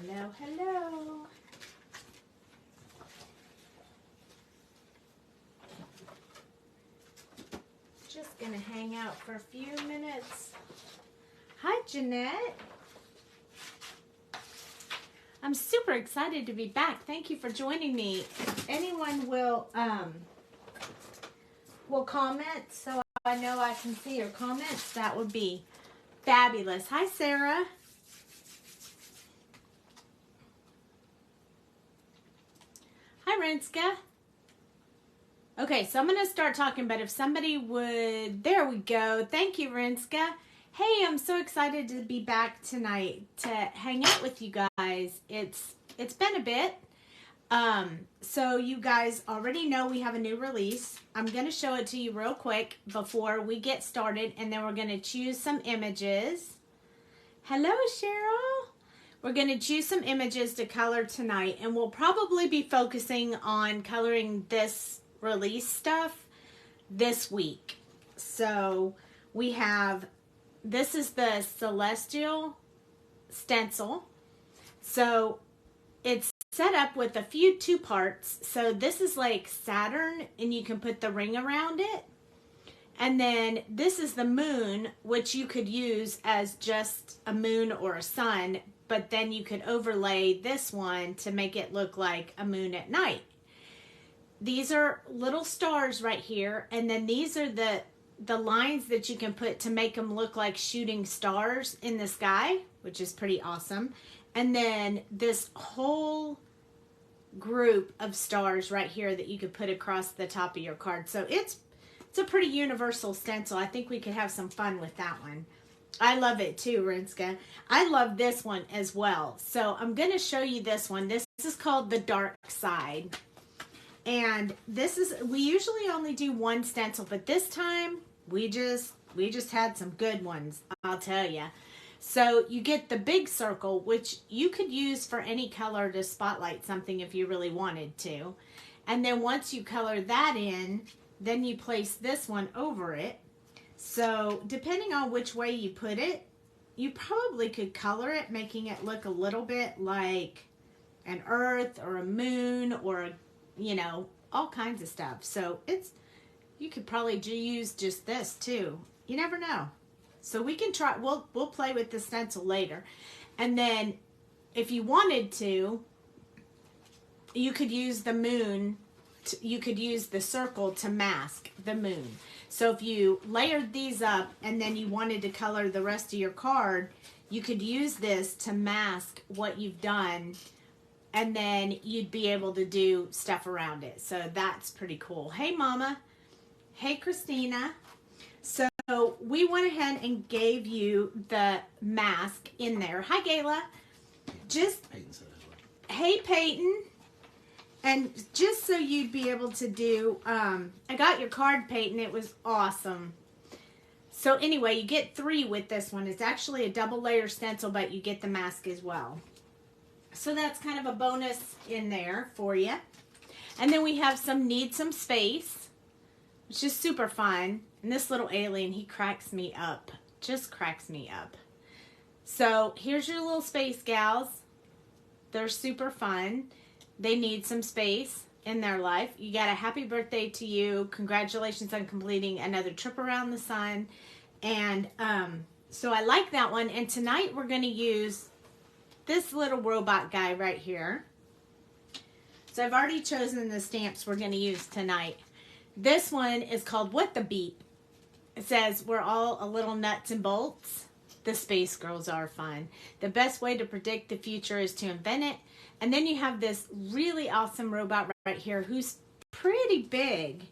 Hello, hello. Just gonna hang out for a few minutes. Hi, Jeanette. I'm super excited to be back. Thank you for joining me. If anyone will comment so I know I can see your comments, that would be fabulous. Hi, Sarah. Hi, Renska. Okay, so I'm going to start talking, but if somebody would... There we go. Thank you, Renska. Hey, I'm so excited to be back tonight to hang out with you guys. It's been a bit. So you guys already know we have a new release. I'm going to show it to you real quick before we get started, and then we're going to choose some images. Hello, Cheryl. We're going to choose some images to color tonight, and we'll probably be focusing on coloring this release stuff this week. So we have, this is the Celestial stencil. So it's set up with a few two parts. So this is like Saturn, and you can put the ring around it. And then this is the moon, which you could use as just a moon or a sun, but then you could overlay this one to make it look like a moon at night. These are little stars right here, and then these are the lines that you can put to make them look like shooting stars in the sky, which is pretty awesome. And then this whole group of stars right here that you could put across the top of your card. So it's a pretty universal stencil. I think we could have some fun with that one. I love it too, Rinska. I love this one as well. So I'm going to show you this one. This is called The Dark Side. And this is, we usually only do one stencil, but this time we just had some good ones, I'll tell you. So you get the big circle, which you could use for any color to spotlight something if you really wanted to. And then once you color that in, then you place this one over it. So depending on which way you put it, you probably could color it, making it look a little bit like an earth or a moon or, you know, all kinds of stuff. So you could probably use just this too. You never know. So we can try, we'll play with the stencil later. And then if you wanted to, you could use the moon, you could use the circle to mask the moon. So if you layered these up and then you wanted to color the rest of your card, you could use this to mask what you've done, and then you'd be able to do stuff around it. So that's pretty cool. Hey, Mama. Hey, Christina. So we went ahead and gave you the mask in there. Hi, Gayla. Hey, Peyton. And just so you'd be able to do, I got your card, Peyton. It was awesome. So anyway, you get 3 with this one. It's actually a double layer stencil, but you get the mask as well. So that's kind of a bonus in there for you. And then we have Need Some Space, which is super fun. And this little alien, he cracks me up. Just cracks me up. So here's your little space gals. They're super fun. They need some space in their life. You got a happy birthday to you. Congratulations on completing another trip around the sun. And so I like that one. And tonight we're going to use this little robot guy right here. So I've already chosen the stamps we're going to use tonight. This one is called What the Beep. It says, we're all a little nuts and bolts. The space girls are fun. The best way to predict the future is to invent it. And then you have this really awesome robot right here who's pretty big.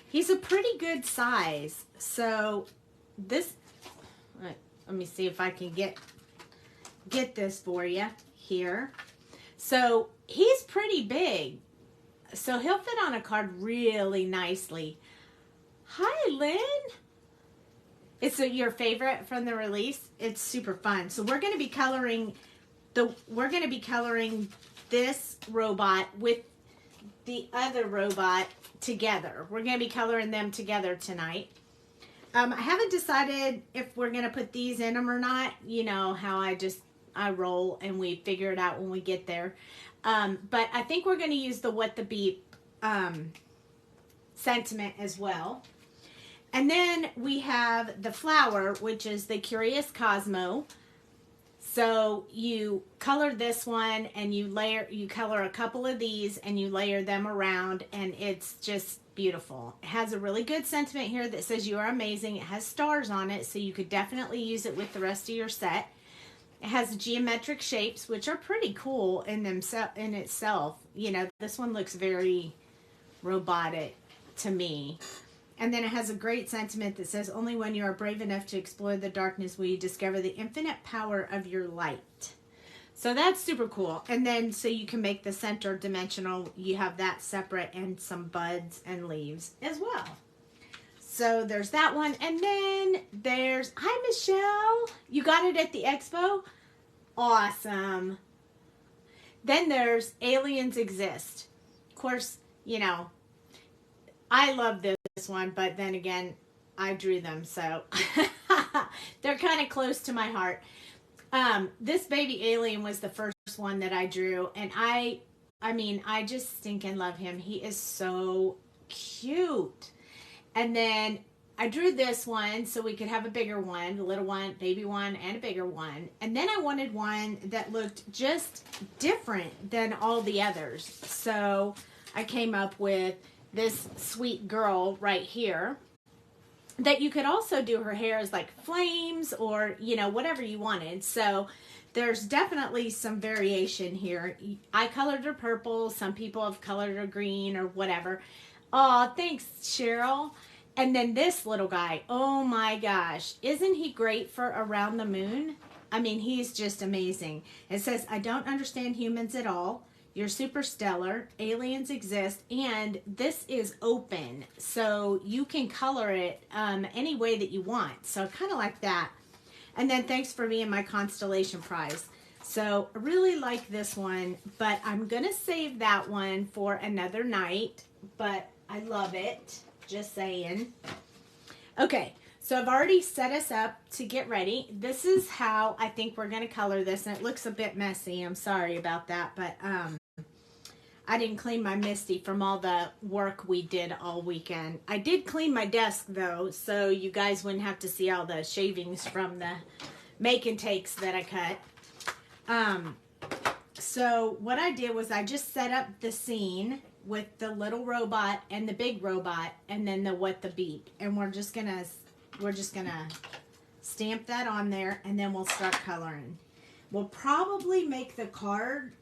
He's a pretty good size. So this, let me see if I can get this for you here. So he's pretty big. So he'll fit on a card really nicely. Hi, Lynn. It's your favorite from the release. It's super fun. So we're going to be coloring this robot with the other robot together. We're going to be coloring them together tonight. I haven't decided if we're going to put these in them or not. You know how I just I roll and we figure it out when we get there. But I think we're going to use the What the Beep sentiment as well. And then we have the flower, which is the Curious Cosmo. So you color this one and you color a couple of these and you layer them around, and it's just beautiful. It has a really good sentiment here that says you are amazing. It has stars on it, so you could definitely use it with the rest of your set. It has geometric shapes, which are pretty cool in itself. You know, this one looks very robotic to me. And then it has a great sentiment that says, only when you are brave enough to explore the darkness will you discover the infinite power of your light. So that's super cool. And then so you can make the center dimensional. You have that separate and some buds and leaves as well. So there's that one. And then there's, hi Michelle, you got it at the expo? Awesome. Then there's Aliens Exist. Of course, you know, I love this one, but then again, I drew them, so they're kind of close to my heart. This baby alien was the first one that I drew, and I mean, I just stinking love him. He is so cute. And then I drew this one so we could have a bigger one, a little one, baby one, and a bigger one. And then I wanted one that looked just different than all the others. So I came up with this sweet girl right here that you could also do her hair as like flames or, you know, whatever you wanted. So there's definitely some variation here. I colored her purple. Some people have colored her green or whatever. Oh, thanks, Cheryl. And then this little guy, oh my gosh, isn't he great for Around the Moon? I mean, he's just amazing. It says, I don't understand humans at all. You're super stellar. Aliens exist. And this is open. So you can color it any way that you want. So kind of like that. And then thanks for being my constellation prize. So I really like this one. But I'm going to save that one for another night. But I love it. Just saying. Okay. So I've already set us up to get ready. This is how I think we're going to color this. And it looks a bit messy. I'm sorry about that. But I didn't clean my Misty from all the work we did all weekend. I did clean my desk though, so you guys wouldn't have to see all the shavings from the make and takes that I cut. So what I did was I just set up the scene with the little robot and the big robot and then the What the Beep. And we're just gonna stamp that on there and then we'll start coloring. We'll probably make the card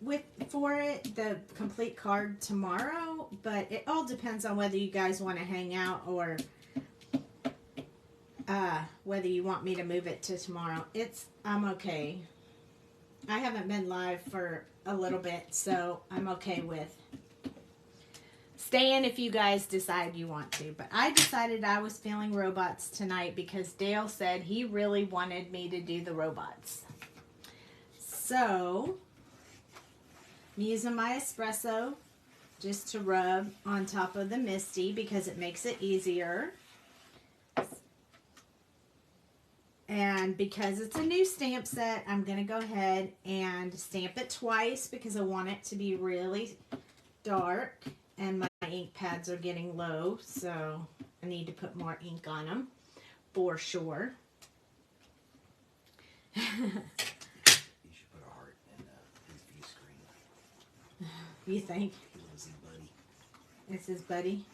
for it, the complete card tomorrow, but it all depends on whether you guys want to hang out or whether you want me to move it to tomorrow. I'm okay. I haven't been live for a little bit, so I'm okay with staying if you guys decide you want to. But I decided I was feeling robots tonight because Dale said he really wanted me to do the robots. So, I'm using my espresso just to rub on top of the Misty because it makes it easier. And because it's a new stamp set, I'm going to go ahead and stamp it twice because I want it to be really dark. And my ink pads are getting low, so I need to put more ink on them for sure. You think? It's his buddy. It's his buddy?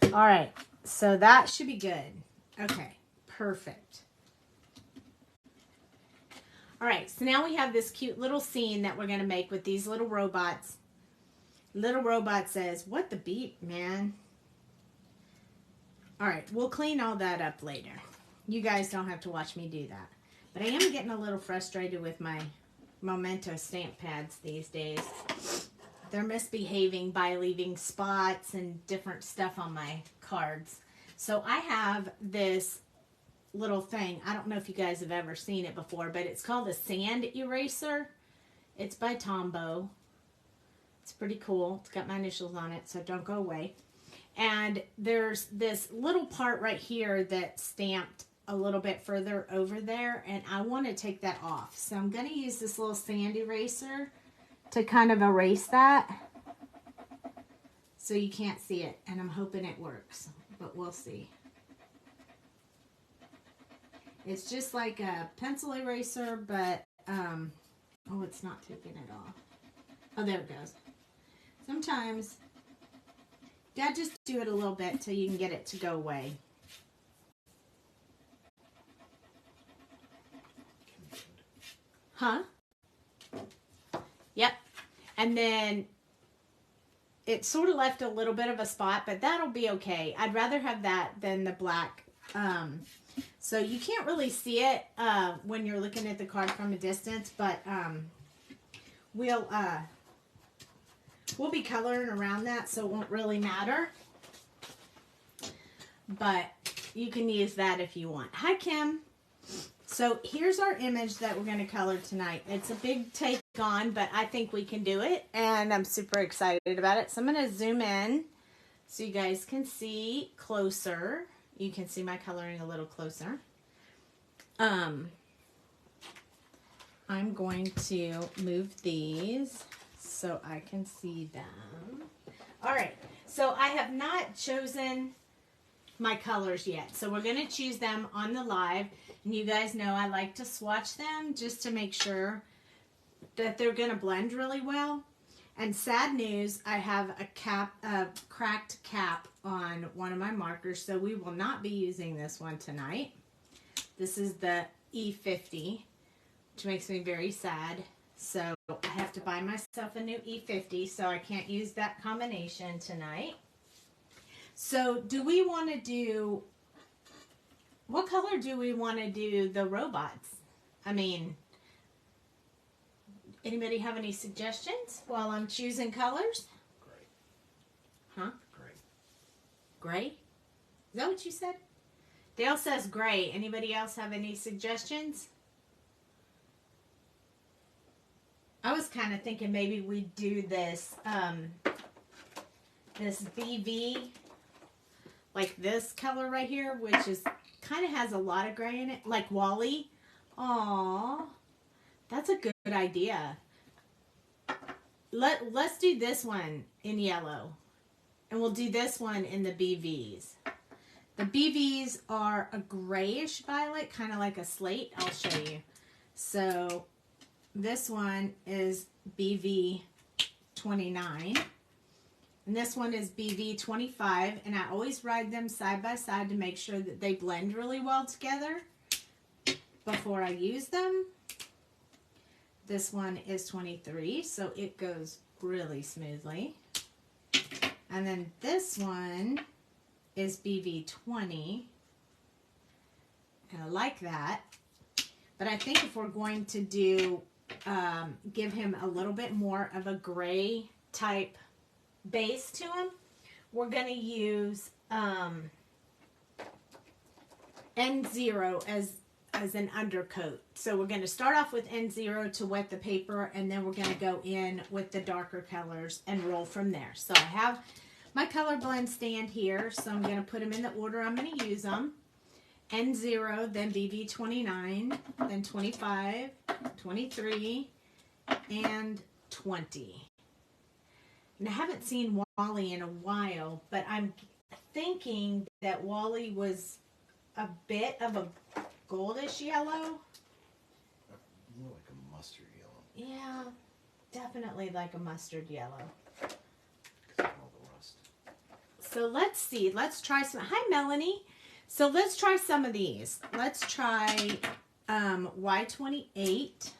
Alright, so that should be good. Okay, perfect. Alright, so now we have this cute little scene that we're going to make with these little robots. Little robot says, what the beep, man? Alright, we'll clean all that up later. You guys don't have to watch me do that. But I am getting a little frustrated with my Memento stamp pads these days. They're misbehaving by leaving spots and different stuff on my cards. So I have this little thing. I don't know if you guys have ever seen it before, but it's called a sand eraser. It's by Tombow. It's pretty cool. It's got my initials on it, so don't go away. And there's this little part right here that's stamped a little bit further over there, and I want to take that off. So I'm going to use this little sand eraser to kind of erase that so you can't see it, and I'm hoping it works, but we'll see. It's just like a pencil eraser, but oh, it's not taking it off. Oh, there it goes. Sometimes you gotta just do it a little bit till you can get it to go away. Huh? Yep. And then it sort of left a little bit of a spot, but that'll be okay. I'd rather have that than the black. So you can't really see it when you're looking at the card from a distance, but we'll be coloring around that, so it won't really matter. But you can use that if you want. Hi, Kim. So here's our image that we're going to color tonight. It's a big take on, but I think we can do it, and I'm super excited about it. So I'm going to zoom in so you guys can see closer. You can see my coloring a little closer. I'm going to move these so I can see them. All right, so I have not chosen my colors yet, so we're going to choose them on the live. And you guys know I like to swatch them just to make sure that they're going to blend really well. And sad news, I have a cracked cap on one of my markers, so we will not be using this one tonight. This is the E50, which makes me very sad. So I have to buy myself a new E50, so I can't use that combination tonight. So do we want to do, what color do we want to do the robots? I mean, anybody have any suggestions while I'm choosing colors? Gray. Huh? Gray. Gray? Is that what you said? Dale says gray. Anybody else have any suggestions? I was kind of thinking maybe we'd do this, this BV, like this color right here, which is kind of has a lot of gray in it, like Wally. Aww, that's a good idea. Let's do this one in yellow, and we'll do this one in the BVs. The BVs are a grayish violet, kind of like a slate. I'll show you. So this one is BV 29. And this one is BV 25. And I always ride them side by side to make sure that they blend really well together before I use them. This one is 23, so it goes really smoothly. And then this one is BV 20. And I like that. But I think if we're going to do, give him a little bit more of a gray type base to him, we're going to use N0 as an undercoat. So we're going to start off with N0 to wet the paper, and then we're going to go in with the darker colors and roll from there. So I have my color blend stand here, so I'm going to put them in the order I'm going to use them. N0, then BV 29, then 25, 23, and 20. And I haven't seen Wally in a while, but I'm thinking that Wally was a bit of a goldish yellow. More like a mustard yellow. Yeah, definitely like a mustard yellow. Because of all the rust. So let's see. Let's try some. Hi, Melanie. So let's try some of these. Let's try Y28.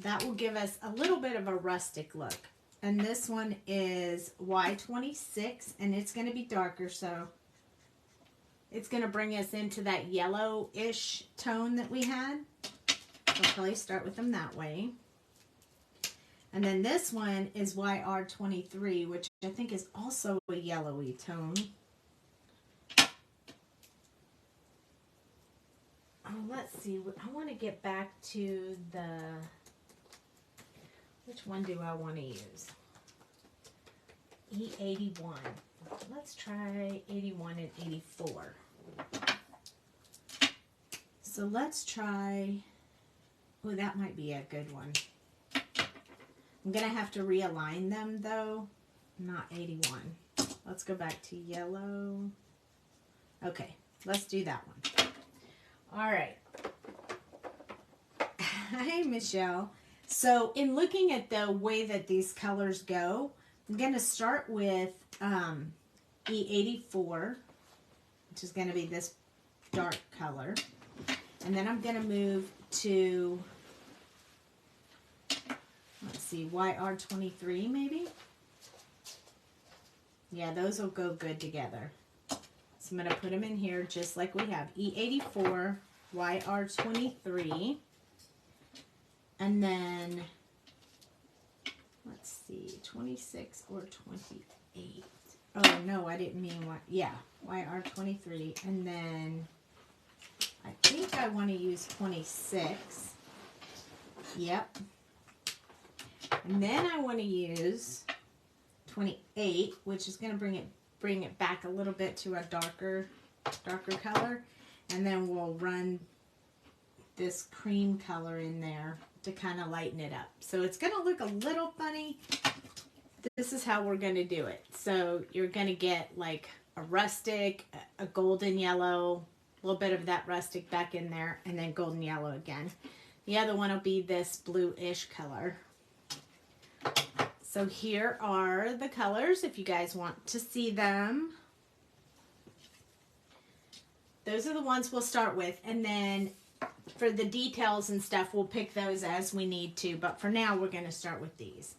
That will give us a little bit of a rustic look. And this one is Y26, and it's going to be darker, so it's going to bring us into that yellowish tone that we had. I'll probably start with them that way. And then this one is YR23, which I think is also a yellowy tone. Let's see. I want to get back to the... Which one do I want to use? E81. Let's try 81 and 84. So let's try, oh, that might be a good one. I'm going to have to realign them though, not 81. Let's go back to yellow. Okay, let's do that one. All right. Hi, Michelle. So in looking at the way that these colors go, I'm going to start with E84, which is going to be this dark color. And then I'm going to move to, let's see, YR23 maybe? Yeah, those will go good together. So I'm going to put them in here just like we have. E84, YR23. And then, let's see, 26 or 28. Oh, no, I didn't mean what. Yeah, YR23. And then I think I want to use 26. Yep. And then I want to use 28, which is going to bring it back a little bit to a darker color. And then we'll run this cream color in there to kind of lighten it up. So it's going to look a little funny. This is how we're going to do it. So you're going to get like a rustic, a golden yellow, a little bit of that rustic back in there, and then golden yellow again. The other one will be this bluish color. So here are the colors if you guys want to see them. Those are the ones we'll start with, and then for the details and stuff, we'll pick those as we need to, but for now, we're going to start with these.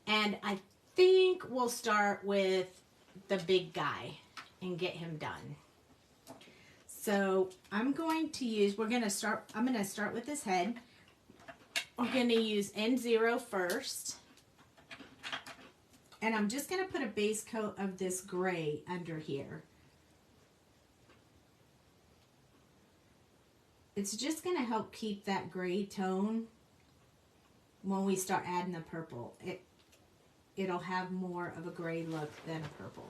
And I think we'll start with the big guy and get him done. So I'm going to start with his head. We're going to use N0 first. And I'm just going to put a base coat of this gray under here. It's just going to help keep that gray tone when we start adding the purple. It'll have more of a gray look than purple.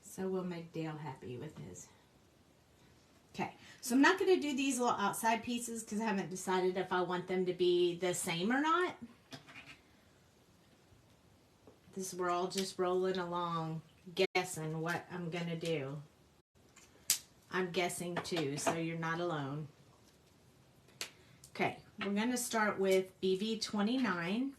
So we'll make Dale happy with his. Okay, so I'm not going to do these little outside pieces because I haven't decided if I want them to be the same or not. We're all just rolling along, guessing what I'm going to do. I'm guessing too, so you're not alone. Okay, we're going to start with BV29.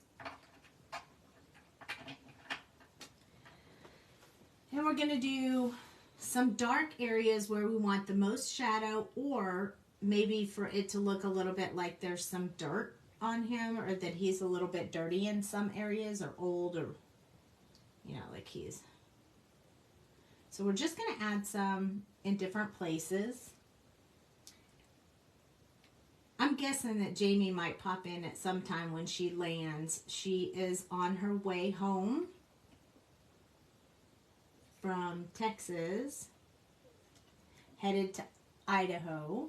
And we're going to do some dark areas where we want the most shadow, or maybe for it to look a little bit like there's some dirt on him, or that he's a little bit dirty in some areas, or old, or, you know, like he's. So we're just going to add some in different places. I'm guessing that Jamie might pop in at some time when she lands. She is on her way home from Texas, headed to Idaho.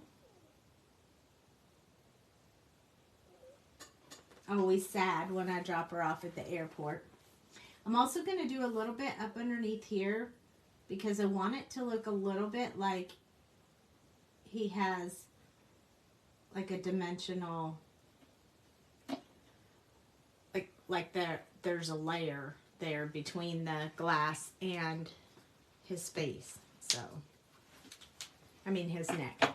Always sad when I drop her off at the airport. I'm also going to do a little bit up underneath here because I want it to look a little bit like he has like a dimensional, like there's a layer there between the glass and his face. So, I mean his neck.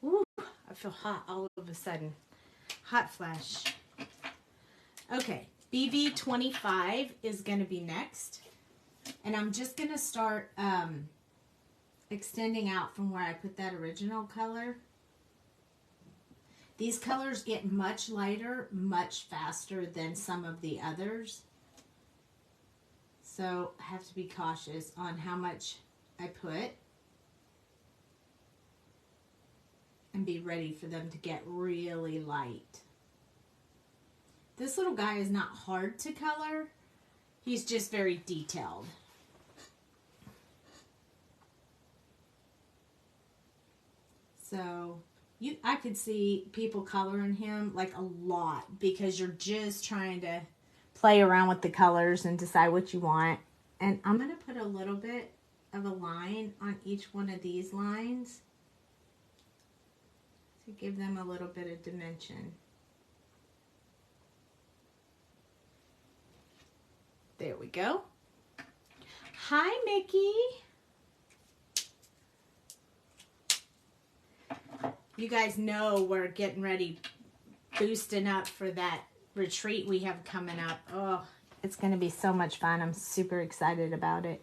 Ooh, I feel hot all of a sudden. Hot flash. Okay, BV25 is going to be next. And I'm just going to start extending out from where I put that original color. These colors get much lighter, much faster than some of the others. So I have to be cautious on how much I put. And be ready for them to get really light. This little guy is not hard to color. He's just very detailed. So I could see people coloring him like a lot because you're just trying to play around with the colors and decide what you want. And I'm going to put a little bit of a line on each one of these lines to give them a little bit of dimension. There we go. Hi, Mickey. You guys know we're getting ready, boosting up for that retreat we have coming up. Oh, it's going to be so much fun. I'm super excited about it.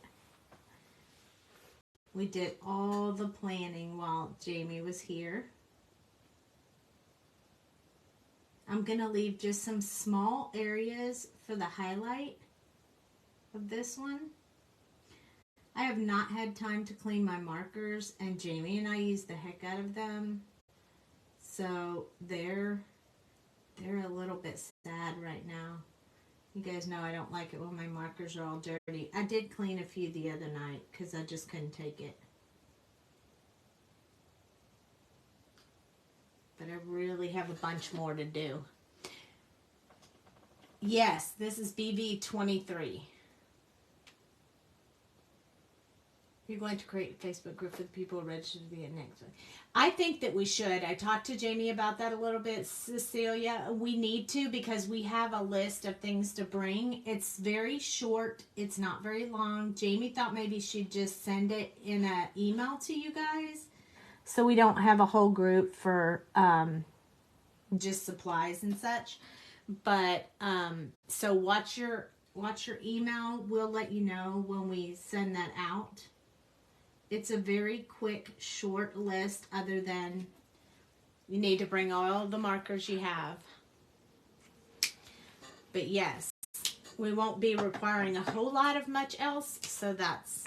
We did all the planning while Jamie was here. I'm going to leave just some small areas for the highlight of this one. I have not had time to clean my markers, and Jamie and I use the heck out of them. So they're a little bit sad right now. You guys know I don't like it when my markers are all dirty. I did clean a few the other night because I just couldn't take it. But I really have a bunch more to do. Yes, this is BV23. You're going to create a Facebook group for the people registered to be at next week. I think that we should. I talked to Jamie about that a little bit, Cecilia. We need to because we have a list of things to bring. It's very short. It's not very long. Jamie thought maybe she'd just send it in an email to you guys so we don't have a whole group for just supplies and such. But so watch your email. We'll let you know when we send that out. It's a very quick, short list other than you need to bring all the markers you have. But yes, we won't be requiring a whole lot of much else, so that's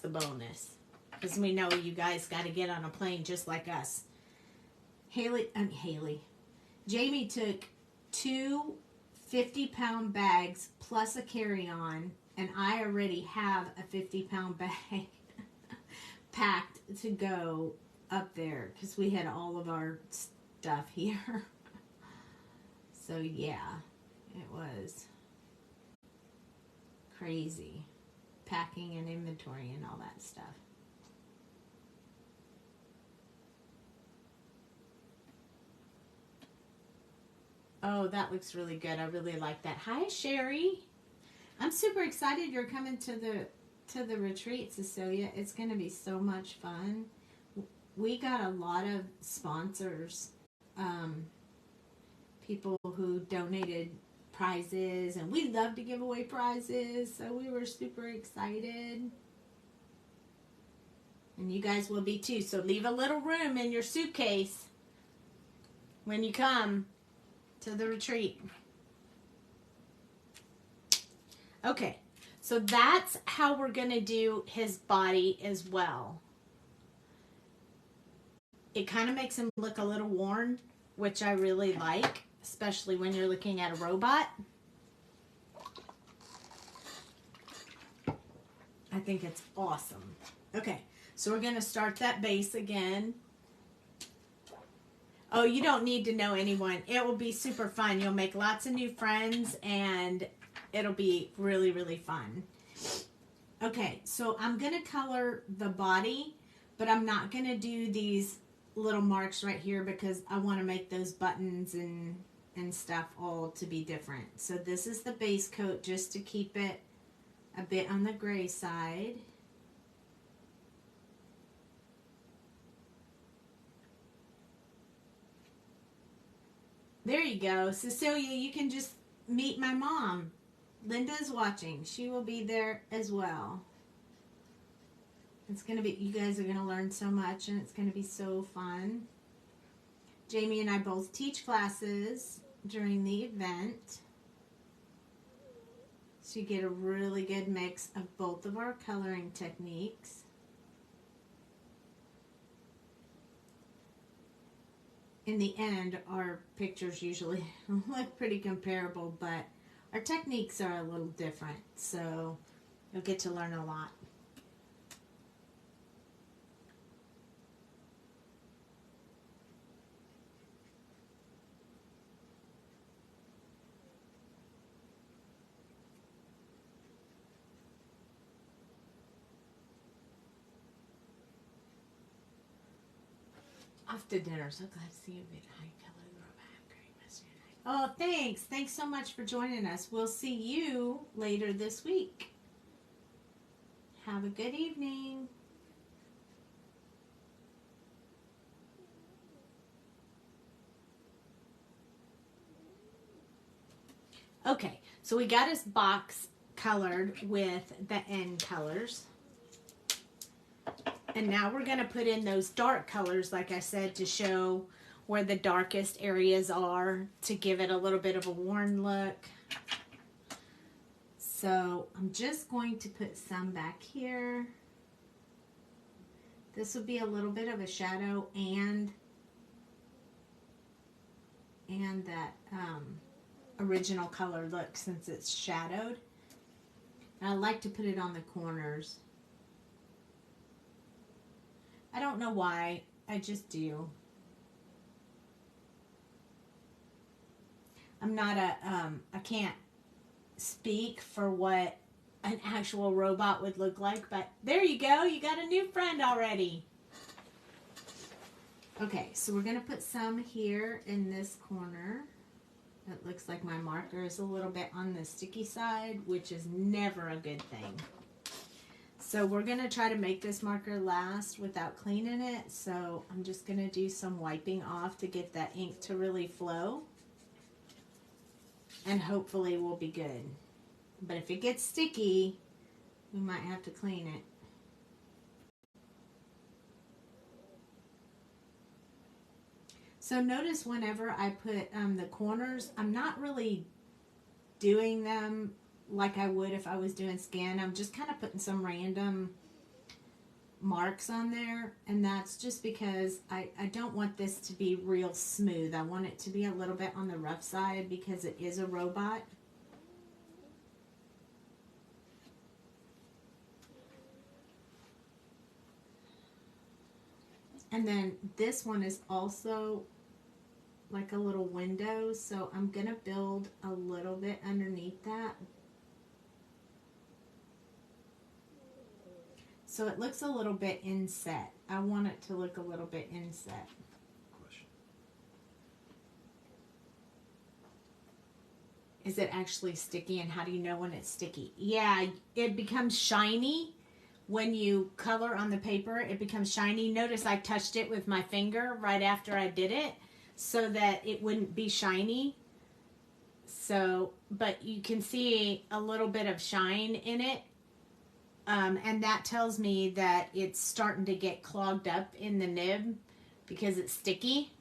the bonus. Because we know you guys got to get on a plane just like us. Jamie took 2 50-pound bags plus a carry-on, and I already have a 50-pound bag packed to go up there because we had all of our stuff here. So yeah, it was crazy packing and inventory and all that stuff. Oh, that looks really good. I really like that. Hi, Sherry. I'm super excited you're coming to the retreat, Cecilia. It's going to be so much fun. We got a lot of sponsors, people who donated prizes, and we love to give away prizes, so we were super excited. And you guys will be too, so leave a little room in your suitcase when you come to the retreat. Okay. So that's how we're going to do his body as well. It kind of makes him look a little worn, which I really like, especially when you're looking at a robot. I think it's awesome. Okay, so we're going to start that base again. Oh, you don't need to know anyone. It will be super fun. You'll make lots of new friends, and it'll be really, really fun. Okay, so I'm going to color the body, but I'm not going to do these little marks right here because I want to make those buttons and stuff all to be different. So this is the base coat just to keep it a bit on the gray side. There you go. Cecilia, you can just meet my mom. Linda's watching. She will be there as well. It's going to be, you guys are going to learn so much, and it's going to be so fun. Jamie and I both teach classes during the event. So you get a really good mix of both of our coloring techniques. In the end, our pictures usually look pretty comparable, but our techniques are a little different, so you'll get to learn a lot. After dinner, so glad to see you. Oh, thanks. Thanks so much for joining us. We'll see you later this week. Have a good evening. Okay, so we got his box colored with the end colors. And now we're going to put in those dark colors, like I said, to show where the darkest areas are, to give it a little bit of a worn look. So I'm just going to put some back here. This would be a little bit of a shadow and that original color look since it's shadowed. And I like to put it on the corners. I don't know why, I just do. I'm not I can't speak for what an actual robot would look like, but there you go, you got a new friend already. Okay, so we're gonna put some here in this corner. It looks like my marker is a little bit on the sticky side, which is never a good thing. So we're gonna try to make this marker last without cleaning it. So I'm just gonna do some wiping off to get that ink to really flow. And hopefully we'll be good. But if it gets sticky, we might have to clean it. So notice whenever I put the corners, I'm not really doing them like I would if I was doing skin. I'm just kind of putting some random marks on there, and that's just because I don't want this to be real smooth. I want it to be a little bit on the rough side because it is a robot. And then this one is also like a little window, so I'm gonna build a little bit underneath that. So it looks a little bit inset. I want it to look a little bit inset. Question. Is it actually sticky, and how do you know when it's sticky? Yeah, it becomes shiny when you color on the paper. It becomes shiny. Notice I touched it with my finger right after I did it so that it wouldn't be shiny. So, but you can see a little bit of shine in it. And that tells me that it's starting to get clogged up in the nib because it's sticky.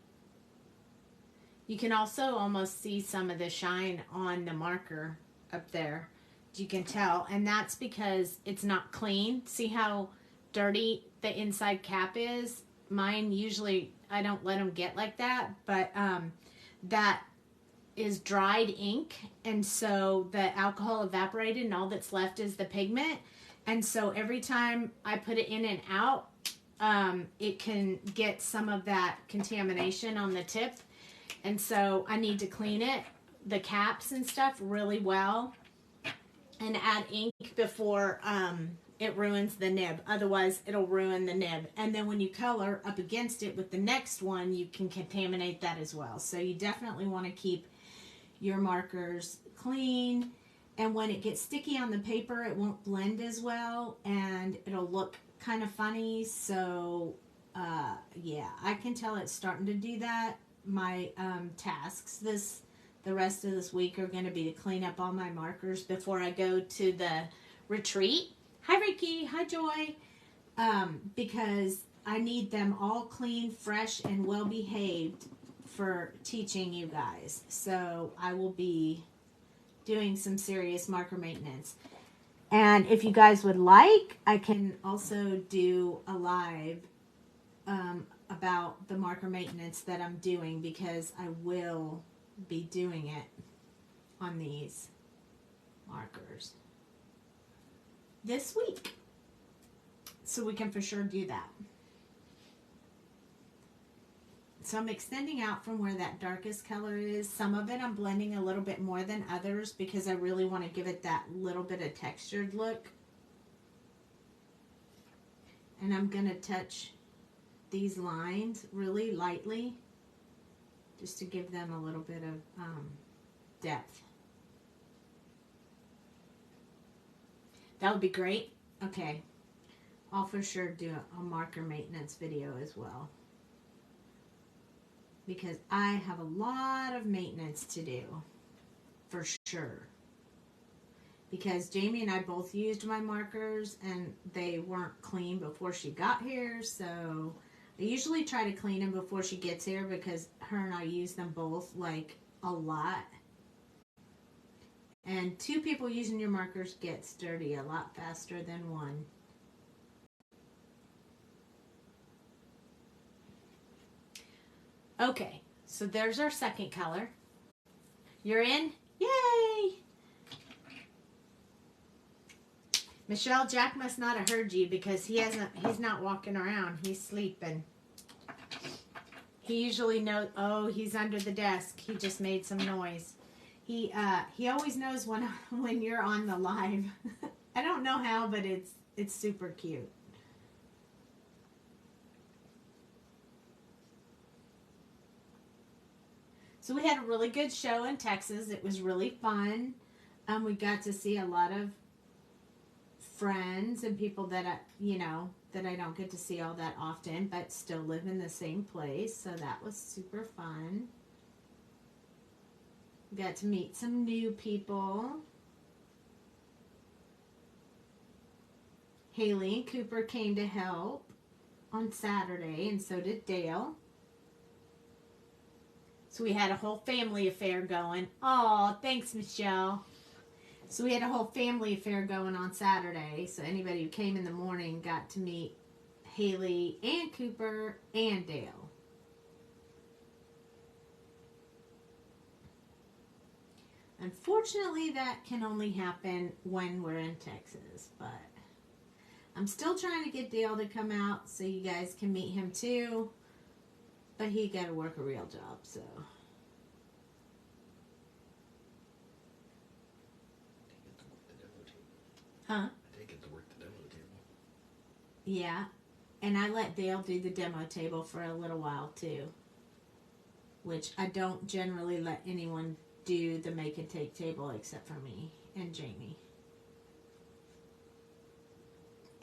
You can also almost see some of the shine on the marker up there. You can tell, and that's because it's not clean. See how dirty the inside cap is? Mine usually, I don't let them get like that, but that is dried ink, and so the alcohol evaporated and all that's left is the pigment. And so every time I put it in and out, it can get some of that contamination on the tip. And so I need to clean it, the caps and stuff, really well, and add ink before it ruins the nib. Otherwise, it'll ruin the nib. And then when you color up against it with the next one, you can contaminate that as well. So you definitely want to keep your markers clean. And when it gets sticky on the paper, it won't blend as well, and it'll look kind of funny. So, yeah, I can tell it's starting to do that. My tasks the rest of this week are going to be to clean up all my markers before I go to the retreat. Hi, Ricky. Hi, Joy. Because I need them all clean, fresh, and well-behaved for teaching you guys. So I will be doing some serious marker maintenance. And if you guys would like, I can also do a live about the marker maintenance that I'm doing, because I will be doing it on these markers this week. So we can for sure do that. So I'm extending out from where that darkest color is. Some of it I'm blending a little bit more than others because I really want to give it that little bit of textured look. And I'm going to touch these lines really lightly, just to give them a little bit of depth. That would be great. Okay. I'll for sure do a marker maintenance video as well, because I have a lot of maintenance to do, for sure. Because Jamie and I both used my markers and they weren't clean before she got here, so I usually try to clean them before she gets here because her and I use them both like a lot. And 2 people using your markers gets dirty a lot faster than 1. Okay, so there's our second color. You're in? Yay! Michelle, Jack must not have heard you because he's not walking around. He's sleeping. He usually knows, oh, he's under the desk. He just made some noise. He always knows when you're on the live. I don't know how, but it's super cute. So we had a really good show in Texas. It was really fun. We got to see a lot of friends and people that I don't get to see all that often, but still live in the same place. So that was super fun. Got to meet some new people. Haley and Cooper came to help on Saturday, and so did Dale. So we had a whole family affair going. Oh, thanks, Michelle. So we had a whole family affair going on Saturday. So anybody who came in the morning got to meet Haley and Cooper and Dale. Unfortunately, that can only happen when we're in Texas, but I'm still trying to get Dale to come out so you guys can meet him too. But he got to work a real job, so. Huh? I take it to work the demo table. Yeah. And I let Dale do the demo table for a little while too. Which I don't generally let anyone do the make and take table except for me and Jamie.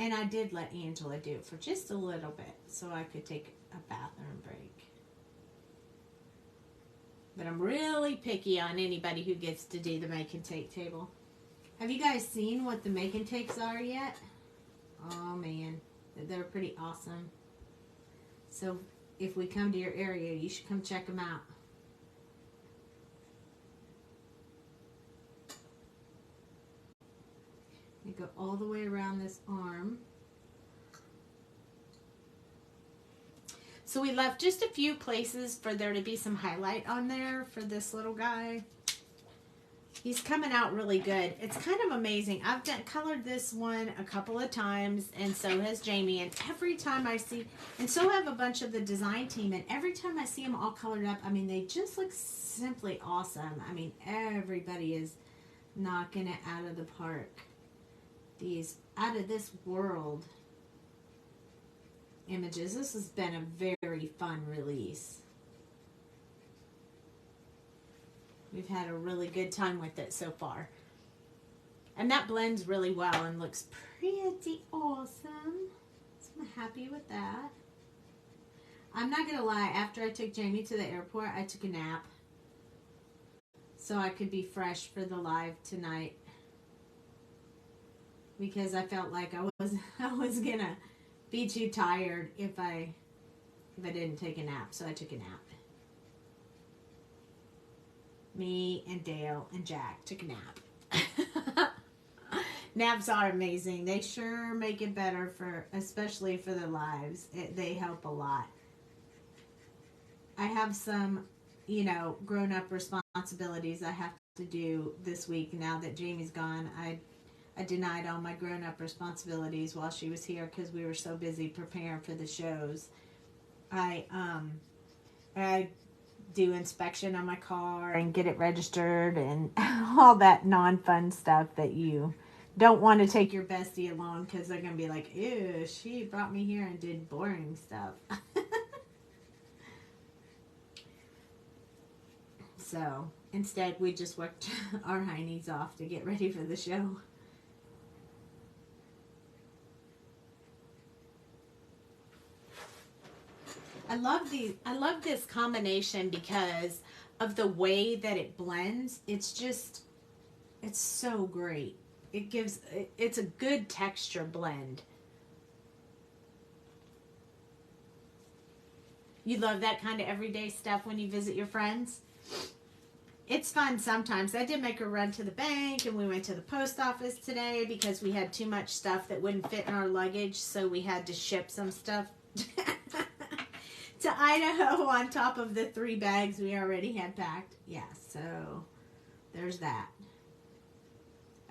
And I did let Angela do it for just a little bit so I could take a bathroom break. But I'm really picky on anybody who gets to do the make and take table. Have you guys seen what the make and takes are yet? Oh man, they're pretty awesome. So if we come to your area, you should come check them out. You go all the way around this arm. So we left just a few places for there to be some highlight on there for this little guy. He's coming out really good. It's kind of amazing. I've colored this one a couple of times, and so has Jamie. And every time I see, and so have a bunch of the design team, and every time I see them all colored up, I mean, they just look simply awesome. I mean, everybody is knocking it out of the park. These out of this world images. This has been a very fun release. We've had a really good time with it so far. And that blends really well and looks pretty awesome. So I'm happy with that. I'm not going to lie, after I took Jamie to the airport, I took a nap. So I could be fresh for the live tonight. Because I felt like I was going to be too tired if I didn't take a nap. So I took a nap. Me and Dale and Jack took a nap. Naps are amazing. They sure make it better especially for the lives. They help a lot. I have some, grown-up responsibilities I have to do this week now that Jamie's gone. I denied all my grown-up responsibilities while she was here because we were so busy preparing for the shows. I do inspection on my car and get it registered and all that non-fun stuff that you don't want to take your bestie along because they're going to be like, ew, she brought me here and did boring stuff. So instead, we just worked our heinies off to get ready for the show. I love this combination because of the way that it blends. It's so great. It's a good texture blend. You love that kind of everyday stuff when you visit your friends? It's fun sometimes. I did make a run to the bank, and we went to the post office today because we had too much stuff that wouldn't fit in our luggage, so we had to ship some stuff to Idaho on top of the 3 bags we already had packed. Yeah, so there's that.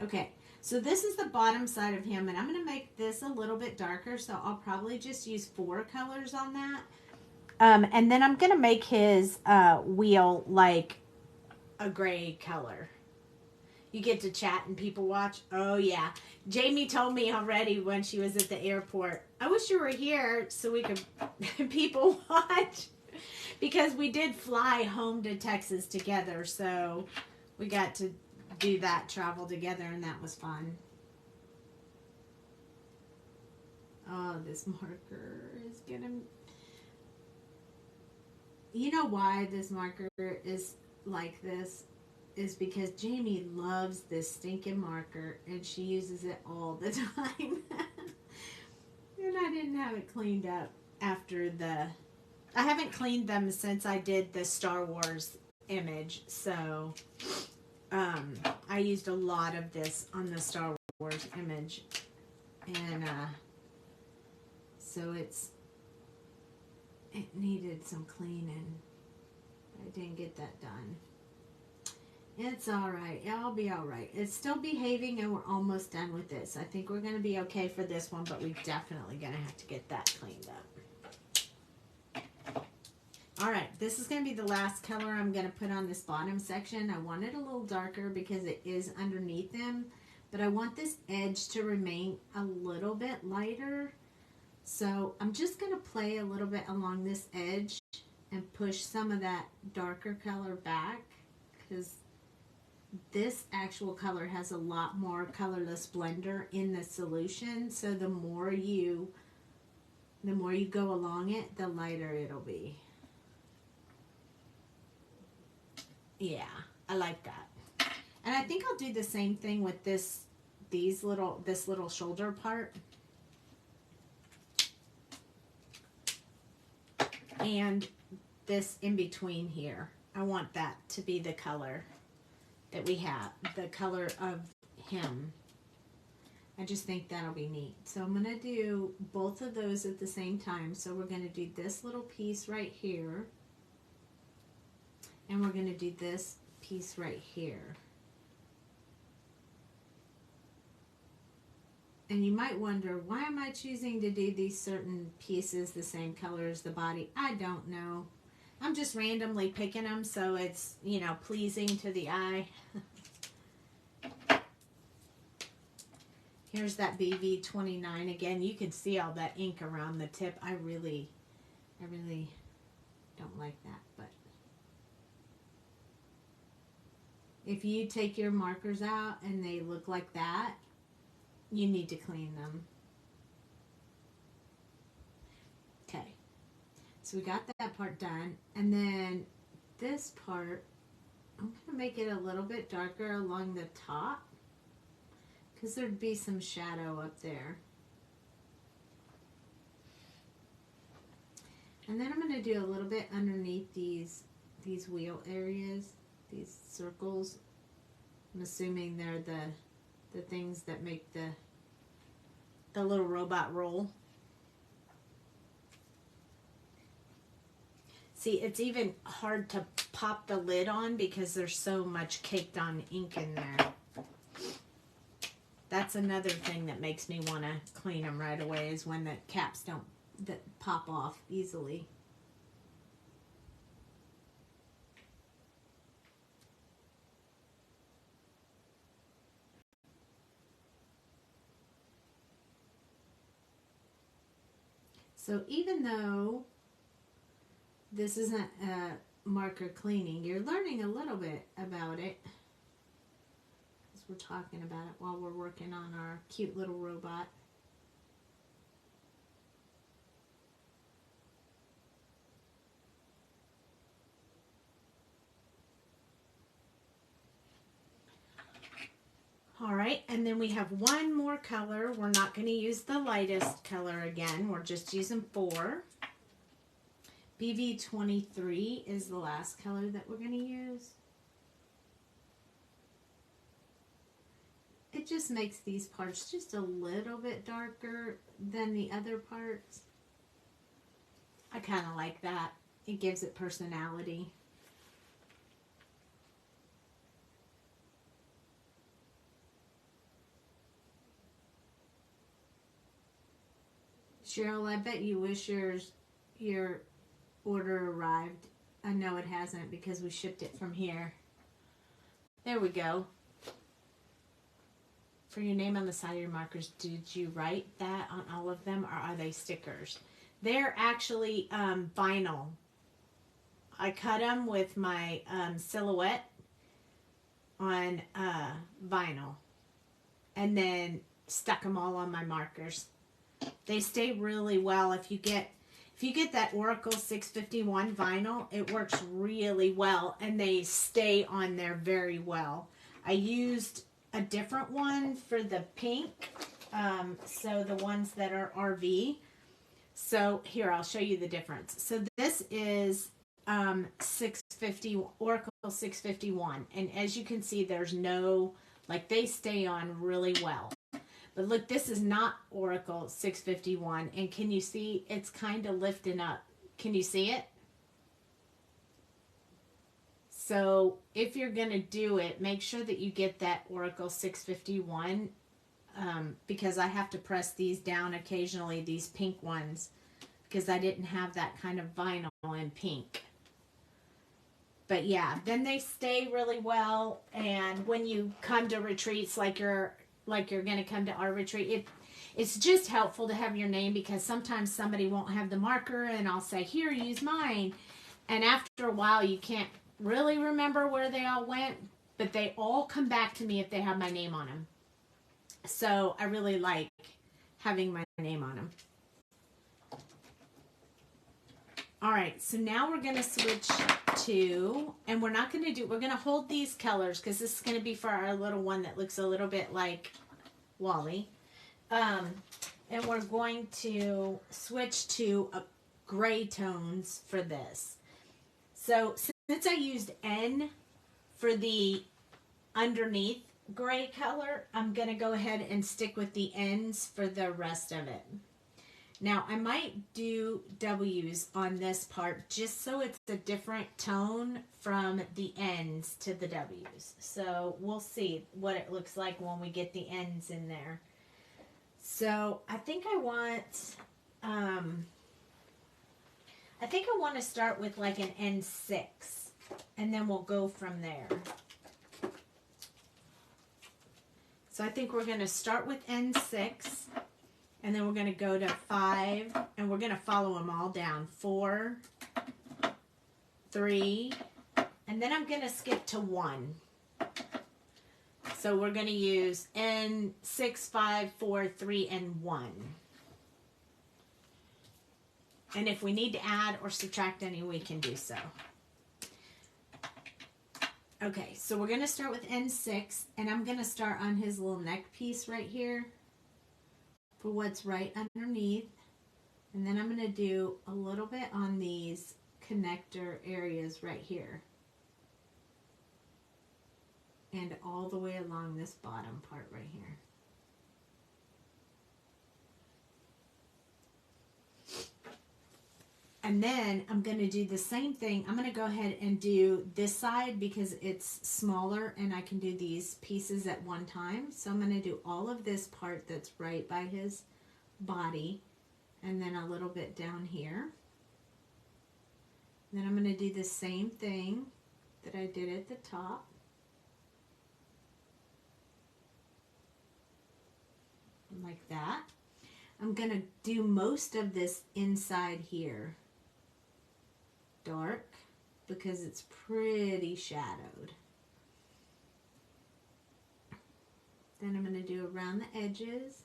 Okay, so this is the bottom side of him, and I'm going to make this a little bit darker, so I'll probably just use 4 colors on that. And then I'm going to make his wheel like a gray color. You get to chat and people watch. Oh, yeah. Jamie told me already when she was at the airport, I wish you were here so we could people watch. Because we did fly home to Texas together, so we got to do that travel together, and that was fun. Oh, this marker is going to... You know why this marker is like this? Is because Jamie loves this stinking marker and she uses it all the time. And I didn't have it cleaned up after I haven't cleaned them since I did the Star Wars image. So I used a lot of this on the Star Wars image. And so it needed some cleaning. I didn't get that done. It's all right. I'll be all right. It's still behaving, and we're almost done with this. I think we're going to be okay for this one, but we're definitely going to have to get that cleaned up. All right. This is going to be the last color I'm going to put on this bottom section. I want it a little darker because it is underneath them, but I want this edge to remain a little bit lighter. So I'm just going to play a little bit along this edge and push some of that darker color back, because this actual color has a lot more colorless blender in the solution. So the more you go along it, the lighter it'll be. Yeah, I like that. And I think I'll do the same thing with this little shoulder part. And this in between here. I want that to be the color that we have, the color of him. I just think that'll be neat. So I'm going to do both of those at the same time. So we're going to do this little piece right here. And we're going to do this piece right here. And you might wonder, why am I choosing to do these certain pieces the same color as the body? I don't know. I'm just randomly picking them so it's, you know, pleasing to the eye. Here's that BV29 again. You can see all that ink around the tip. I really don't like that, but if you take your markers out and they look like that, you need to clean them. Okay. So we got that part done, and then this part, I'm going to make it a little bit darker along the top because there'd be some shadow up there. And then I'm going to do a little bit underneath these wheel areas, these circles. I'm assuming they're the things that make the little robot roll. See, it's even hard to pop the lid on because there's so much caked on ink in there. That's another thing that makes me want to clean them right away, is when the caps don't pop off easily. So even though this isn't marker cleaning. You're learning a little bit about it as we're talking about it while we're working on our cute little robot. All right, and then we have one more color. We're not going to use the lightest color again. We're just using 4. BV23 is the last color that we're going to use. It just makes these parts just a little bit darker than the other parts. I kind of like that. It gives it personality. Cheryl, I bet you wish your order arrived. I know it hasn't because we shipped it from here. There we go. For your name on the side of your markers, did you write that on all of them, or are they stickers? They're actually vinyl. I cut them with my silhouette on vinyl and then stuck them all on my markers. They stay really well. If you get that Oracle 651 vinyl, it works really well, and they stay on there very well. I used a different one for the pink, so the ones that are RV. So here, I'll show you the difference. So this is 650 Oracle 651, and as you can see, there's no, like, they stay on really well. But look, this is not Oracle 651, and can you see it's kind of lifting up? Can you see it? So if you're going to do it, make sure that you get that Oracle 651, because I have to press these down occasionally, these pink ones, because I didn't have that kind of vinyl in pink. But yeah, then they stay really well, and when you come to retreats like you're going to come to our retreat, it's just helpful to have your name, because sometimes somebody won't have the marker and I'll say, here, use mine. And after a while, you can't really remember where they all went, but they all come back to me if they have my name on them. So I really like having my name on them. All right, so now we're going to switch to, and we're going to hold these colors because this is going to be for our little one that looks a little bit like Wally. And we're going to switch to gray tones for this. So since I used N for the underneath gray color, I'm going to go ahead and stick with the N's for the rest of it. Now, I might do W's on this part just so it's a different tone from the N's to the W's. So we'll see what it looks like when we get the N's in there. So I think I want to start with like an N6, and then we'll go from there. So I think we're going to start with N6. And then we're going to go to 5, and we're going to follow them all down. 4, 3, and then I'm going to skip to 1. So we're going to use N 6, 5, 4, 3, and 1. And if we need to add or subtract any, we can do so. Okay, so we're going to start with N6, and I'm going to start on his little neck piece right here for what's right underneath. And then I'm going to do a little bit on these connector areas right here. And all the way along this bottom part right here. And then I'm going to do the same thing. I'm going to go ahead and do this side because it's smaller and I can do these pieces at one time. So I'm going to do all of this part that's right by his body and then a little bit down here. And then I'm going to do the same thing that I did at the top. Like that. I'm going to do most of this inside here dark, because it's pretty shadowed. Then I'm going to do around the edges.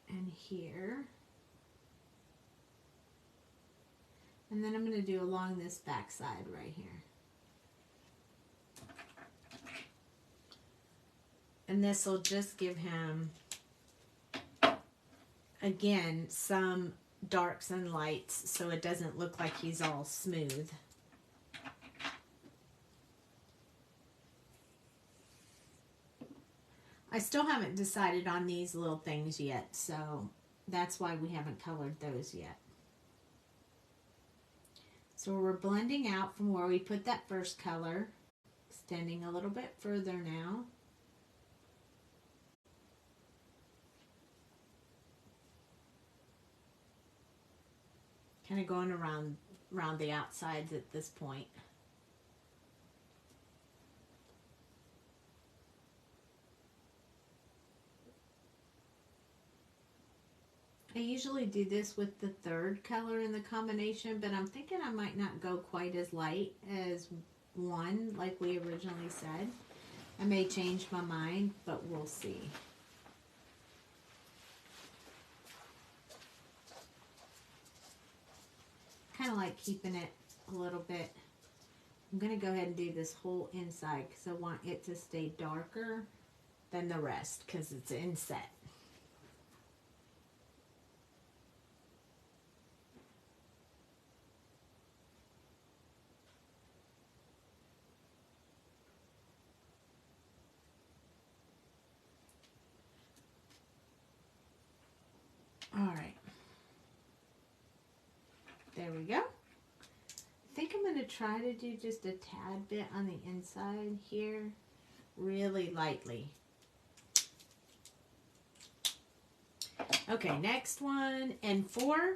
And here. And then I'm going to do along this back side right here. And this will just give him, again, some darks and lights so it doesn't look like he's all smooth. I still haven't decided on these little things yet, so that's why we haven't colored those yet. So we're blending out from where we put that first color, extending a little bit further now. Kind of going around the outsides at this point. I usually do this with the third color in the combination, but I'm thinking I might not go quite as light as one like we originally said. I may change my mind, but we'll see. Kind of like keeping it a little bit. I'm going to go ahead and do this whole inside because I want it to stay darker than the rest because it's inset. All right. There we go. I think I'm going to try to do just a tad bit on the inside here, really lightly. Okay, next one, N4.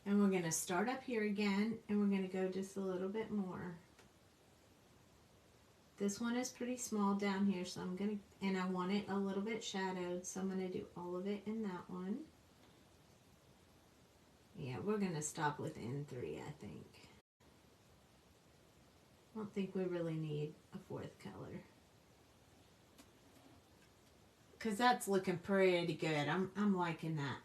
And we're going to start up here again, and we're going to go just a little bit more. This one is pretty small down here, so I'm going to, and I want it a little bit shadowed, so I'm going to do all of it in that one. Yeah, we're going to stop with N3, I think. I don't think we really need a fourth color. Because that's looking pretty good. I'm liking that.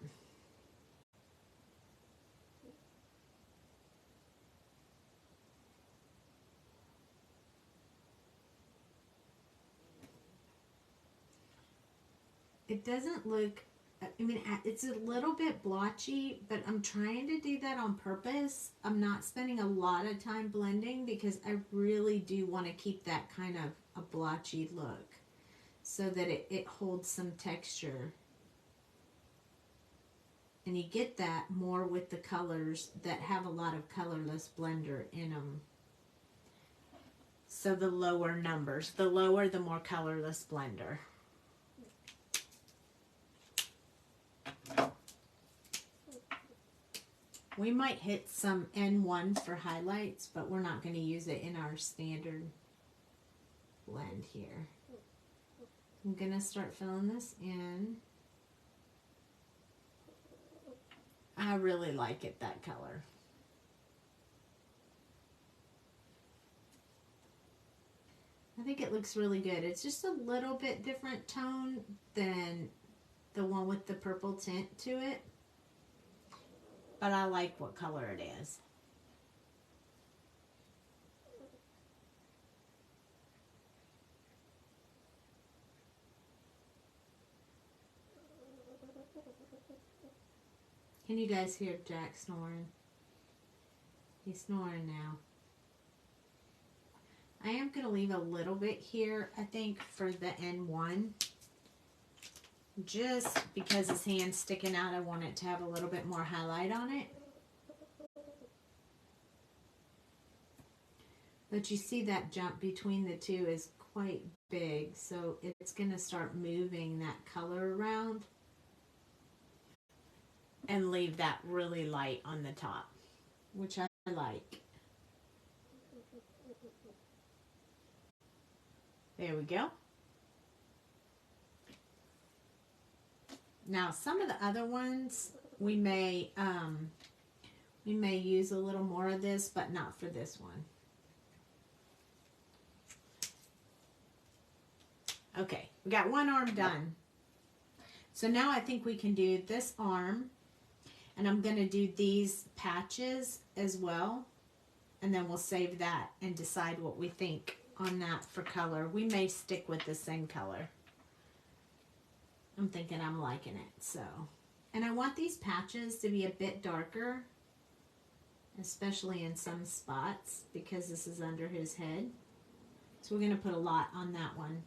It doesn't look, I mean, it's a little bit blotchy, but I'm trying to do that on purpose. I'm not spending a lot of time blending because I really do want to keep that kind of a blotchy look so that it holds some texture. And you get that more with the colors that have a lot of colorless blender in them. So the lower numbers, the lower the more colorless blender. We might hit some N1 for highlights, but we're not going to use it in our standard blend here. I'm going to start filling this in. I really like it, that color. I think it looks really good. It's just a little bit different tone than the one with the purple tint to it. But I like what color it is. Can you guys hear Jack snoring? He's snoring now. I am going to leave a little bit here, I think, for the N1. Just because his hand's sticking out, I want it to have a little bit more highlight on it. But you see that jump between the two is quite big, so it's going to start moving that color around and leave that really light on the top, which I like. There we go. Now, some of the other ones we may use a little more of this, but not for this one. Okay, we got one arm done. So now I think we can do this arm, and I'm going to do these patches as well, and then we'll save that and decide what we think on that for color. We may stick with the same color. I'm thinking I'm liking it, so. And I want these patches to be a bit darker, especially in some spots, because this is under his head. So we're going to put a lot on that one.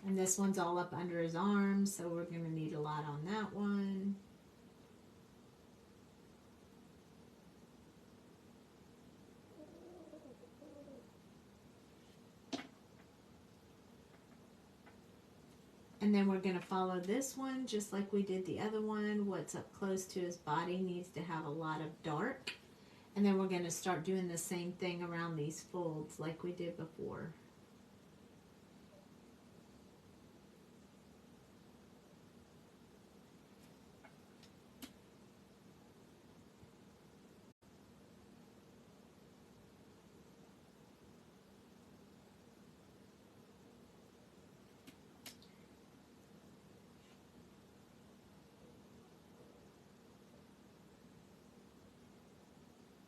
And this one's all up under his arms, so we're going to need a lot on that one. And then we're going to follow this one just like we did the other one. What's up close to his body needs to have a lot of dark. And then we're going to start doing the same thing around these folds like we did before.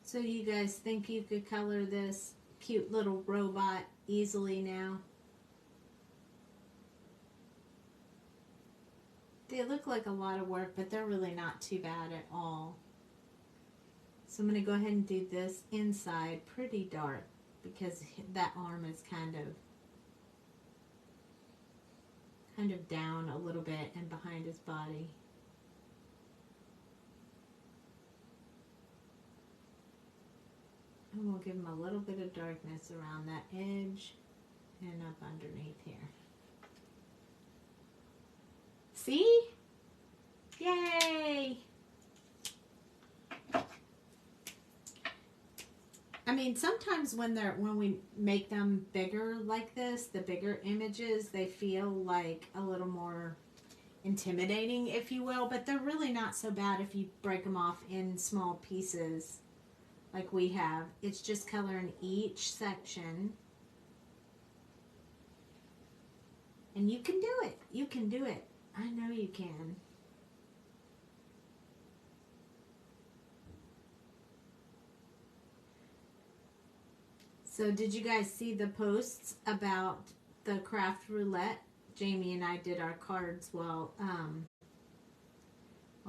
So you guys think you could color this cute little robot easily now? They look like a lot of work, but they're really not too bad at all. So I'm going to go ahead and do this inside pretty dark because that arm is kind of down a little bit and behind his body. And we'll give him a little bit of darkness around that edge and up underneath here. See? Yay! I mean, sometimes when we make them bigger like this, the bigger images, they feel like a little more intimidating, if you will, but they're really not so bad if you break them off in small pieces like we have. It's just coloring each section. And you can do it. You can do it. I know you can. So did you guys see the posts about the craft roulette? Jamie and I did our cards while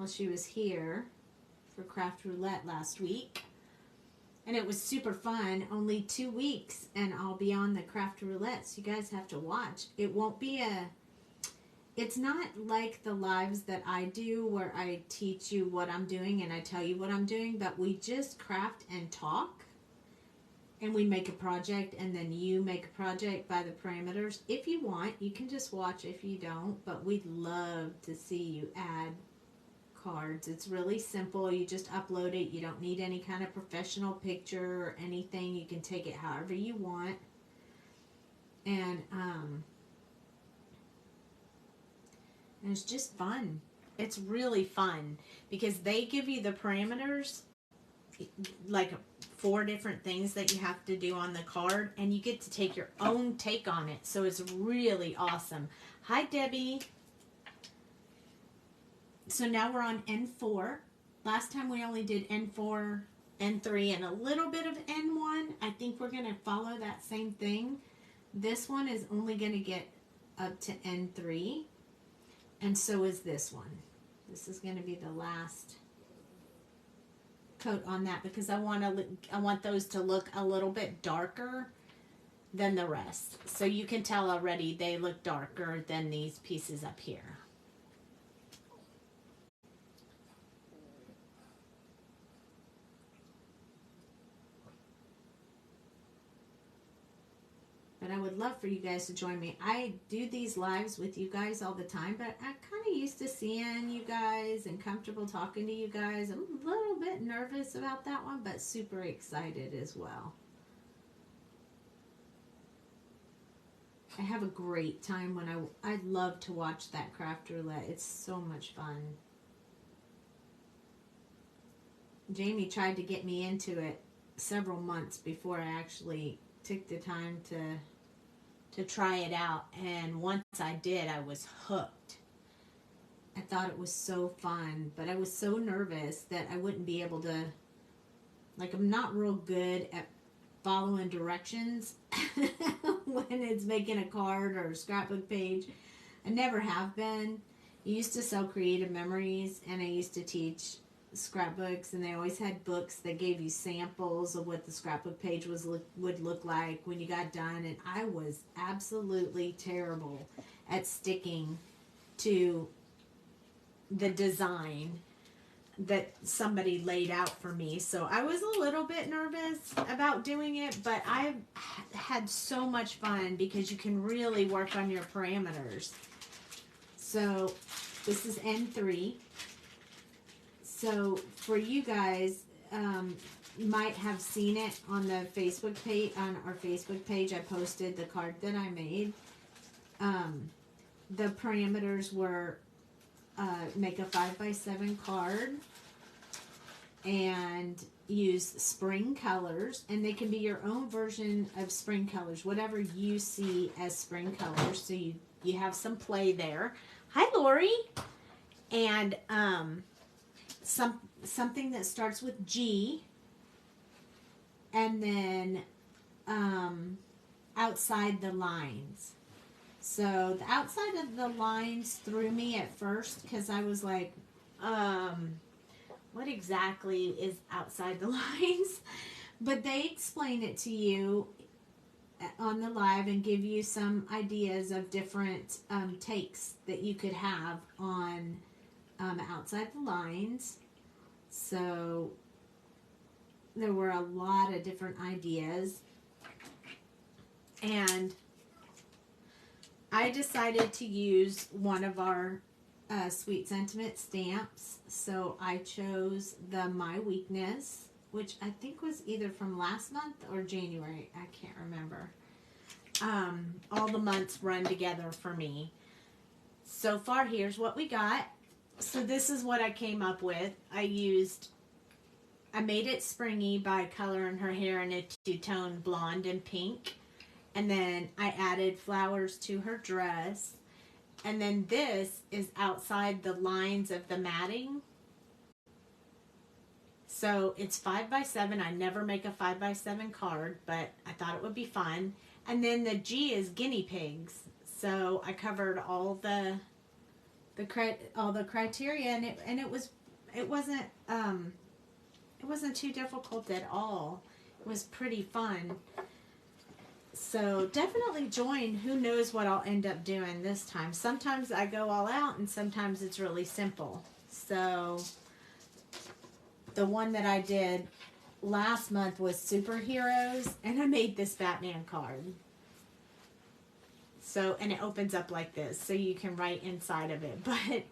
she was here for craft roulette last week. And it was super fun. Only 2 weeks and I'll be on the craft roulette. So you guys have to watch. It won't be it's not like the lives that I do where I teach you what I'm doing and I tell you what I'm doing, but we just craft and talk. And we make a project, and then you make a project by the parameters. If you want, you can just watch if you don't, but we'd love to see you add cards. It's really simple. You just upload it. You don't need any kind of professional picture or anything. You can take it however you want. And it's just fun. It's really fun because they give you the parameters, like 4 different things that you have to do on the card, and you get to take your own take on it. So it's really awesome. Hi, Debbie. So now we're on N4. Last time we only did N4, N3, and a little bit of N1. I think we're going to follow that same thing. This one is only going to get up to N3, and so is this one. This is going to be the last coat on that because I want those to look a little bit darker than the rest. So you can tell already they look darker than these pieces up here. But I would love for you guys to join me. I do these lives with you guys all the time, but I kind of used to seeing you guys and comfortable talking to you guys. I'm a little bit nervous about that one, but super excited as well. I have a great time when I love to watch that craft roulette. It's so much fun. Jamie tried to get me into it several months before I actually took the time to try it out. And once I did, I was hooked. I thought it was so fun, but I was so nervous that I wouldn't be able to, like, I'm not real good at following directions when it's making a card or a scrapbook page. I never have been. I used to sell creative memories, and I used to teach scrapbooks, and they always had books that gave you samples of what the scrapbook page would look like when you got done, and I was absolutely terrible at sticking to the design that somebody laid out for me. So I was a little bit nervous about doing it, but I had so much fun because you can really work on your parameters. So this is N3. So for you guys, you might have seen it on the Facebook page. On our Facebook page, I posted the card that I made. The parameters were make a 5x7 card and use spring colors, and they can be your own version of spring colors, whatever you see as spring colors. So you have some play there. Hi, Lori. And something that starts with G, and then outside the lines. So the outside of the lines threw me at first because I was like, what exactly is outside the lines? But they explain it to you on the live and give you some ideas of different takes that you could have on outside the lines. So there were a lot of different ideas, and I decided to use one of our Sweet Sentiment stamps. So I chose the My Weakness, which I think was either from last month or January. I can't remember. All the months run together for me. So far, here's what we got. So this is what I came up with. I made it springy by coloring her hair in a two-tone blonde and pink. And then I added flowers to her dress. And then this is outside the lines of the matting. So it's 5x7. I never make a 5x7 card, but I thought it would be fun. And then the G is guinea pigs. So I covered all the criteria, and it wasn't too difficult at all. It was pretty fun. So definitely join. Who knows what I'll end up doing this time. Sometimes I go all out, and sometimes it's really simple. So the one that I did last month was superheroes, and I made this Batman card. So, and it opens up like this, so you can write inside of it. But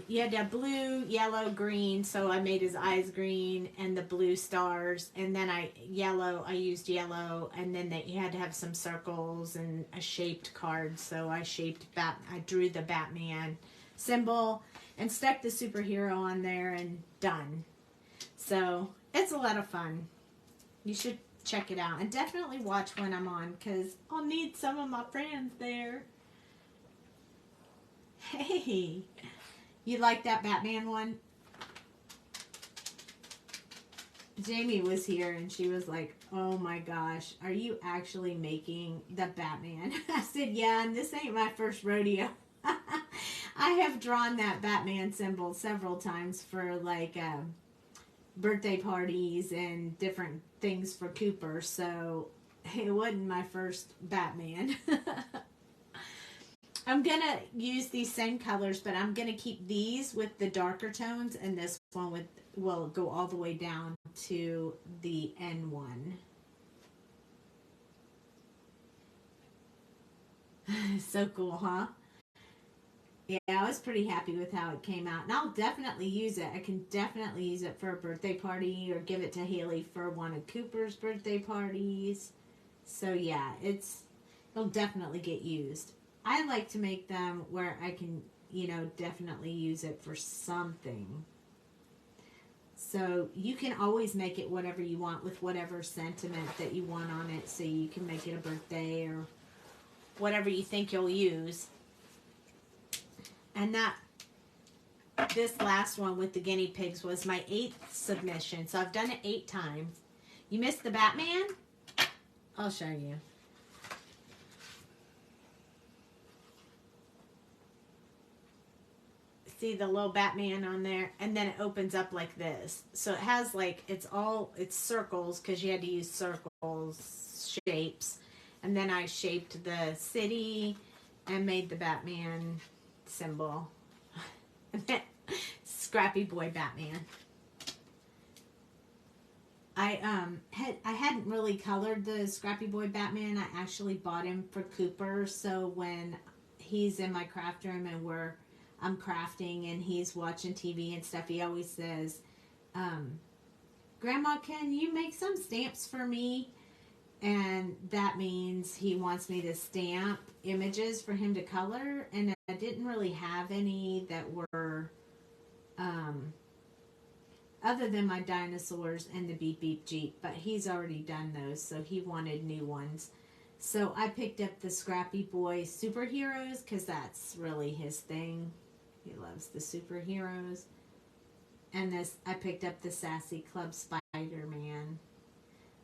you had to have blue, yellow, green. So I made his eyes green and the blue stars. And then I used yellow. And then you had to have some circles and a shaped card. So I drew the Batman symbol and stuck the superhero on there, and done. So it's a lot of fun. You should check it out. And definitely watch when I'm on, because I'll need some of my friends there. Hey, you like that Batman one? Jamie was here and she was like, oh my gosh, are you actually making the Batman? I said, yeah, and this ain't my first rodeo. I have drawn that Batman symbol several times for like birthday parties and different things for Cooper, so it wasn't my first Batman. I'm going to use these same colors, but I'm going to keep these with the darker tones, and this one will go all the way down to the N1. So cool, huh? Yeah, I was pretty happy with how it came out. And I'll definitely use it. I can definitely use it for a birthday party, or give it to Haley for one of Cooper's birthday parties. So yeah, it'll definitely get used. I like to make them where I can, definitely use it for something. So you can always make it whatever you want with whatever sentiment that you want on it. So you can make it a birthday or whatever you think you'll use. And this last one with the guinea pigs was my 8th submission. So I've done it 8 times. You missed the Batman? I'll show you. See the little Batman on there, and then it opens up like this. So it has like, it's circles because you had to use circles shapes. And then I shaped the city and made the Batman symbol. Scrappy boy Batman. I hadn't really colored the Scrappy boy Batman. I actually bought him for Cooper, so when he's in my craft room and I'm crafting and he's watching TV and stuff, he always says, Grandma, can you make some stamps for me? And that means he wants me to stamp images for him to color, and I didn't really have any that were other than my dinosaurs and the Beep Beep Jeep, but he's already done those, so he wanted new ones. So I picked up the Scrappy Boy superheroes because that's really his thing. He loves the superheroes. And I picked up the Sassy Club Spider-Man.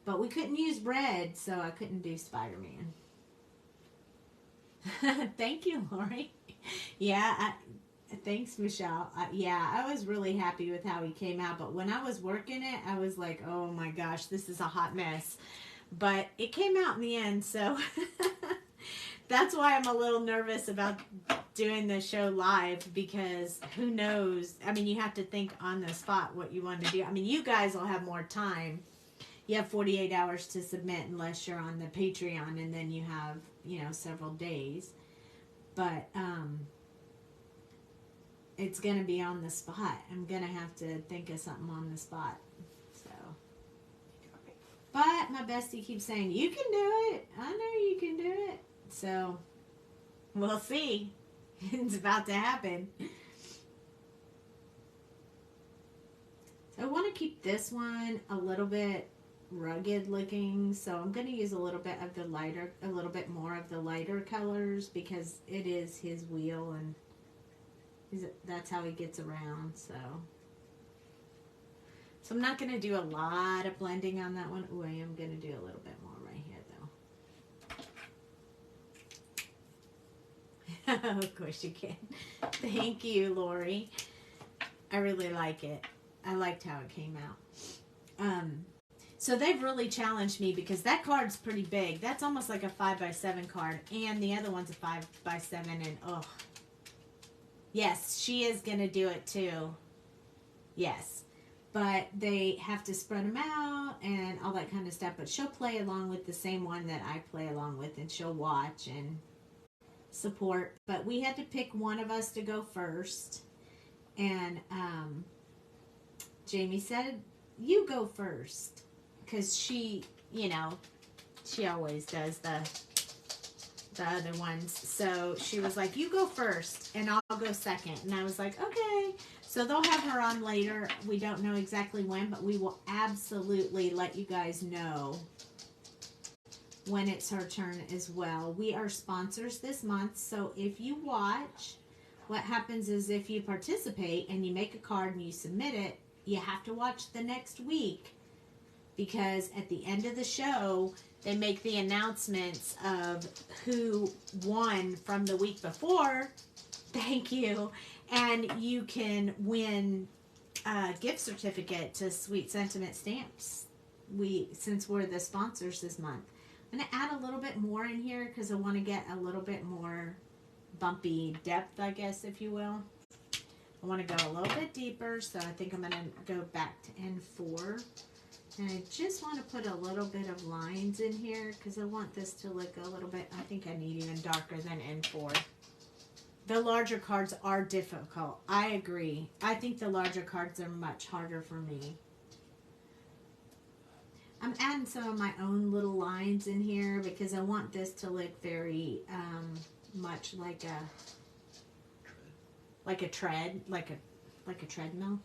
But we couldn't use red, so I couldn't do Spider-Man. Thank you, Lori. Yeah, thanks, Michelle. I was really happy with how he came out. But when I was working it, I was like, oh my gosh, this is a hot mess. But it came out in the end, so that's why I'm a little nervous about doing the show live, because who knows? I mean, you have to think on the spot what you want to do. I mean, you guys will have more time. You have 48 hours to submit unless you're on the Patreon, and then you have, several days. But it's going to be on the spot. I'm going to have to think of something on the spot. So, but my bestie keeps saying, you can do it. I know you can do it. So, we'll see. It's about to happen. So I want to keep this one a little bit rugged looking, so I'm going to use a little bit more of the lighter colors, because it is his wheel and that's how he gets around. So I'm not going to do a lot of blending on that one. Oh, I am going to do a little bit more right here though. Of course you can. Thank you, Lori. I really like it. I liked how it came out. So they've really challenged me, because that card's pretty big. That's almost like a 5x7 card. And the other one's a 5x7. And, oh. Yes, she is going to do it too. Yes. But they have to spread them out and all that kind of stuff. But she'll play along with the same one that I play along with. And she'll watch and support. But we had to pick one of us to go first. And Jamie said, you go first. Because she, she always does the other ones. So she was like, you go first and I'll go second. And I was like, okay. So they'll have her on later. We don't know exactly when, but we will absolutely let you guys know when it's her turn as well. We are sponsors this month. So if you watch, what happens is if you participate and you make a card and you submit it, you have to watch the next week. Because at the end of the show, they make the announcements of who won from the week before. Thank you. And you can win a gift certificate to Sweet Sentiment Stamps. Since we're the sponsors this month. I'm going to add a little bit more in here because I want to get a little bit more bumpy depth, I guess, if you will. I want to go a little bit deeper, so I think I'm going to go back to N4. And I just want to put a little bit of lines in here because I want this to look a little bit, I think I need even darker than N4. The larger cards are difficult. I agree. I think the larger cards are much harder for me. I'm adding some of my own little lines in here because I want this to look very much like a treadmill.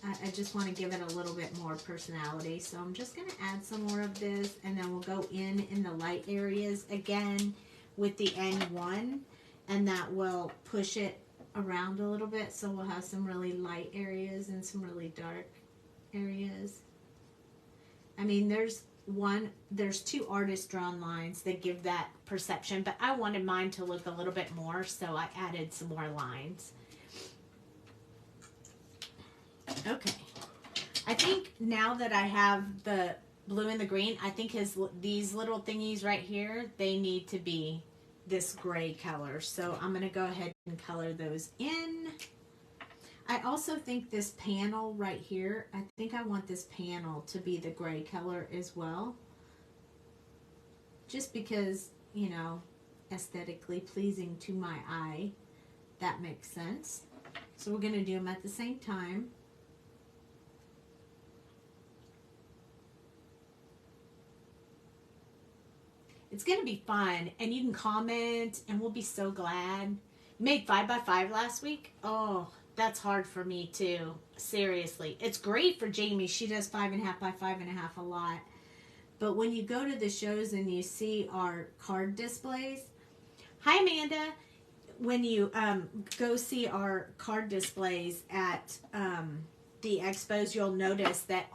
I just want to give it a little bit more personality. So I'm just going to add some more of this, and then we'll go in the light areas again with the N1, and that will push it around a little bit. So we'll have some really light areas and some really dark areas. I mean, there's two artist drawn lines that give that perception, but I wanted mine to look a little bit more, so I added some more lines. Okay, I think now that I have the blue and the green, I think these little thingies right here, they need to be this gray color. So I'm going to go ahead and color those in. I also think this panel right here, I think I want this panel to be the gray color as well. Just because, you know, aesthetically pleasing to my eye. That makes sense. So we're going to do them at the same time. It's going to be fun, and you can comment, and we'll be so glad. You made 5x5 last week? Oh, that's hard for me, too. Seriously. It's great for Jamie. She does 5.5 by 5.5 a lot. But when you go to the shows and you see our card displays, hi, Amanda. When you go see our card displays at the expos, you'll notice that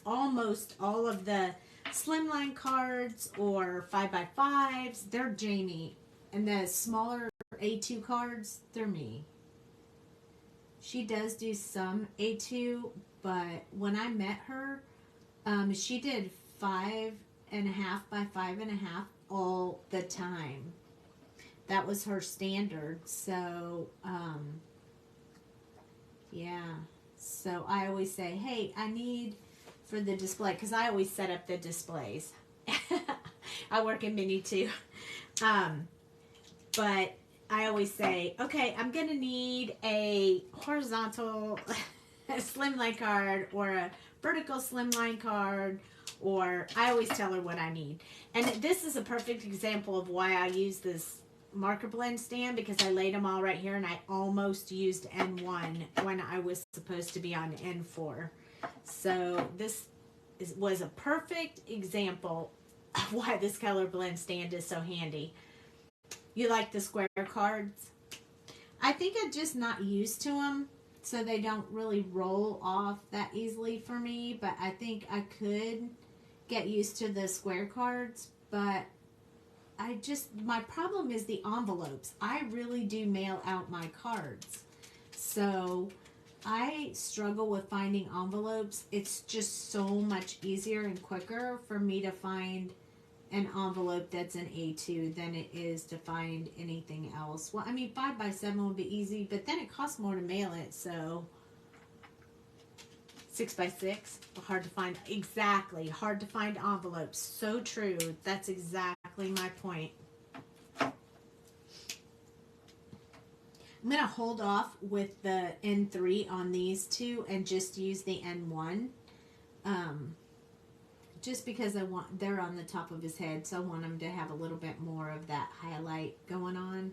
almost all of the slimline cards or 5x5s, they're Jamie. And the smaller A2 cards, they're me. She does do some A2, but when I met her, she did 5.5 by 5.5 all the time. That was her standard. So, yeah. So I always say, hey, I need for the display, because I always set up the displays. I work in Mini too. But I always say, okay, I'm going to need a horizontal slimline card or a vertical slimline card, or I always tell her what I need. And this is a perfect example of why I use this marker blend stand, because I laid them all right here, and I almost used N1 when I was supposed to be on N4. So this was a perfect example of why this color blend stand is so handy. You like the square cards? I think I'm just not used to them, so they don't really roll off that easily for me, but I think I could get used to the square cards. But my problem is the envelopes. I really do mail out my cards, so I struggle with finding envelopes. It's just so much easier and quicker for me to find an envelope that's an A2 than it is to find anything else. Well, I mean, 5x7 would be easy, but then it costs more to mail it, so 6x6, hard to find. Exactly, hard to find envelopes. So true. That's exactly my point. I'm going to hold off with the N3 on these two and just use the N1. Just because they're on the top of his head, so I want him to have a little bit more of that highlight going on.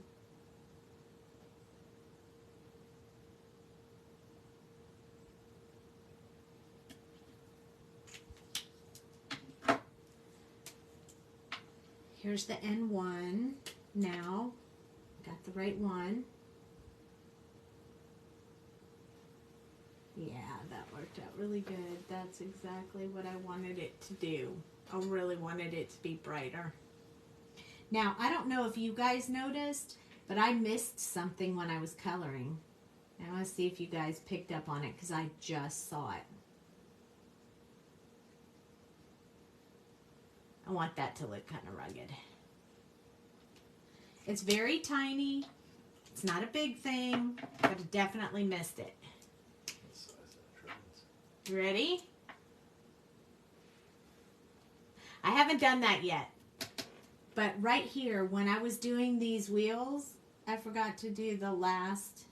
Here's the N1 now. Got the right one. Yeah, that worked out really good. That's exactly what I wanted it to do. I really wanted it to be brighter. Now, I don't know if you guys noticed, but I missed something when I was coloring. I want to see if you guys picked up on it, because I just saw it. I want that to look kind of rugged. It's very tiny. It's not a big thing, but I definitely missed it. Ready? I haven't done that yet. But right here, when I was doing these wheels, I forgot to do the last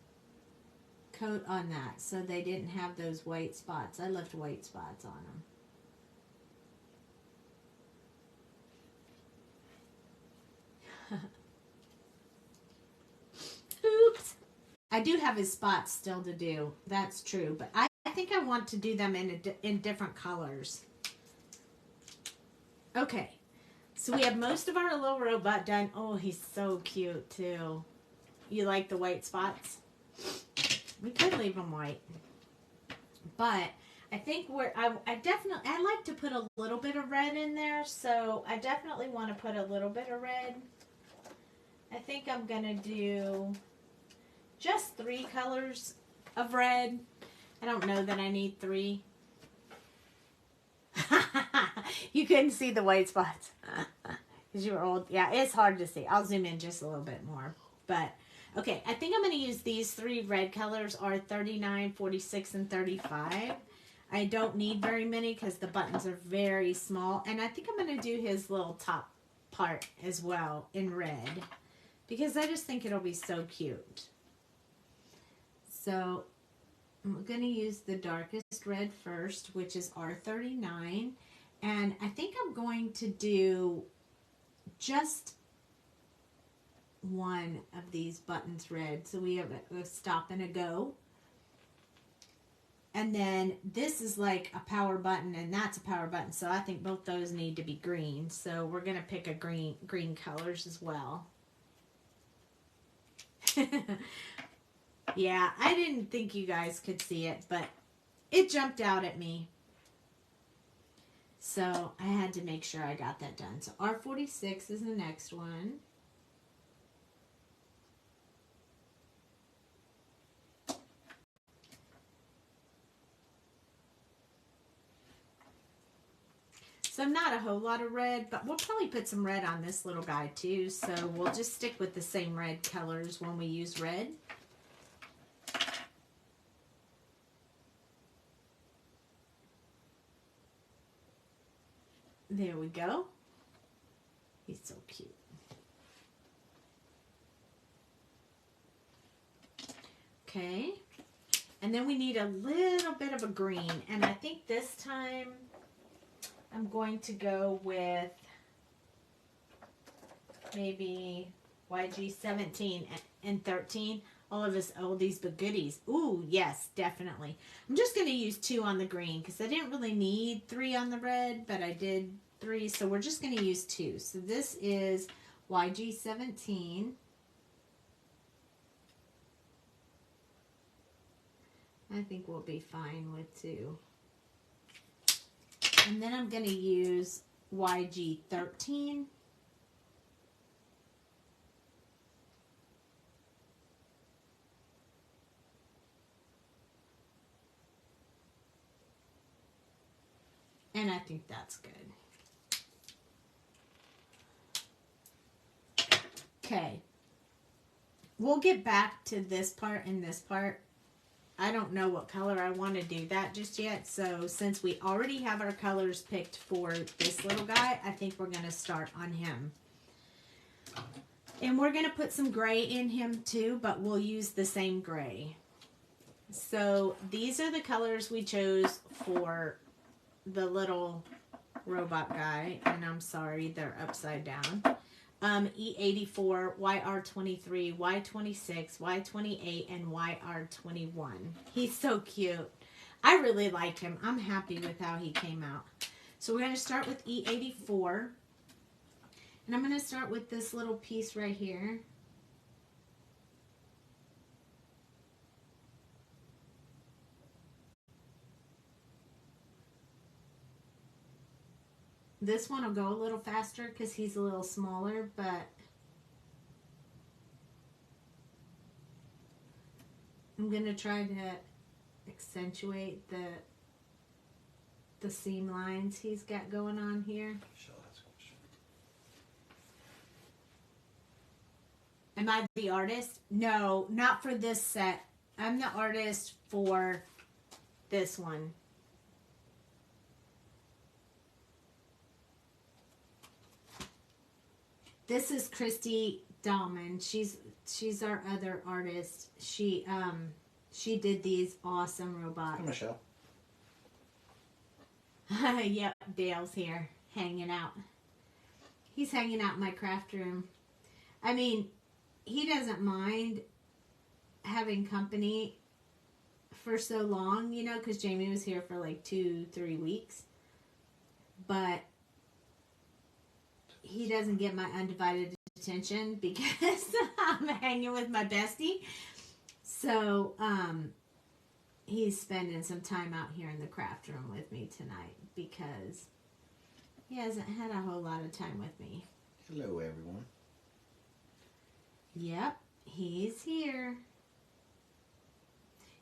coat on that. So they didn't have those white spots. I left white spots on them. Oops. I do have his spots still to do. That's true. But I think I want to do them in different colors. Okay, so we have most of our little robot done. Oh, he's so cute too. You like the white spots? We could leave them white, but I think I like to put a little bit of red in there, so I definitely want to put a little bit of red. I think I'm gonna do just 3 colors of red. I don't know that I need 3. You couldn't see the white spots because you were old. Yeah, it's hard to see. I'll zoom in just a little bit more. But, okay, I think I'm going to use these 3 red colors are 39, 46, and 35. I don't need very many because the buttons are very small. And I think I'm going to do his little top part as well in red because I just think it'll be so cute. So I'm going to use the darkest red first, which is R39. And I think I'm going to do just one of these buttons red. So we have a stop and a go. And then this is like a power button and that's a power button. So I think both those need to be green. So we're going to pick a green colors as well. Yeah, I didn't think you guys could see it, but it jumped out at me. So I had to make sure I got that done. So R46 is the next one. So not a whole lot of red, but we'll probably put some red on this little guy too. So we'll just stick with the same red colors when we use red. There we go. He's so cute. Okay. And then we need a little bit of a green. And I think this time I'm going to go with maybe YG 17 and 13. All of his oldies but goodies. Ooh, yes, definitely. I'm just going to use 2 on the green because I didn't really need 3 on the red, but I did 3. So we're just going to use 2. So this is YG 17. I think we'll be fine with 2. And then I'm going to use YG 13. And I think that's good. Okay. We'll get back to this part and this part. I don't know what color I want to do that just yet. So since we already have our colors picked for this little guy, I think we're going to start on him. And we're going to put some gray in him too, but we'll use the same gray. So these are the colors we chose for the little robot guy. And I'm sorry, they're upside down. E84, YR23, Y26, Y28, and YR21. He's so cute. I really like him. I'm happy with how he came out. So we're going to start with E84. And I'm going to start with this little piece right here. This one will go a little faster because he's a little smaller, but I'm going to try to accentuate the seam lines he's got going on here. Am I the artist? No, not for this set. I'm the artist for this one. This is Christy Dahlman. She's our other artist. She did these awesome robots. Hi, Michelle. Yep, Dale's here hanging out. He's hanging out in my craft room. I mean, he doesn't mind having company for so long, you know, because Jamie was here for like 2-3 weeks. But he doesn't get my undivided attention because I'm hanging with my bestie. So, he's spending some time out here in the craft room with me tonight because he hasn't had a whole lot of time with me. Hello, everyone. Yep, he's here.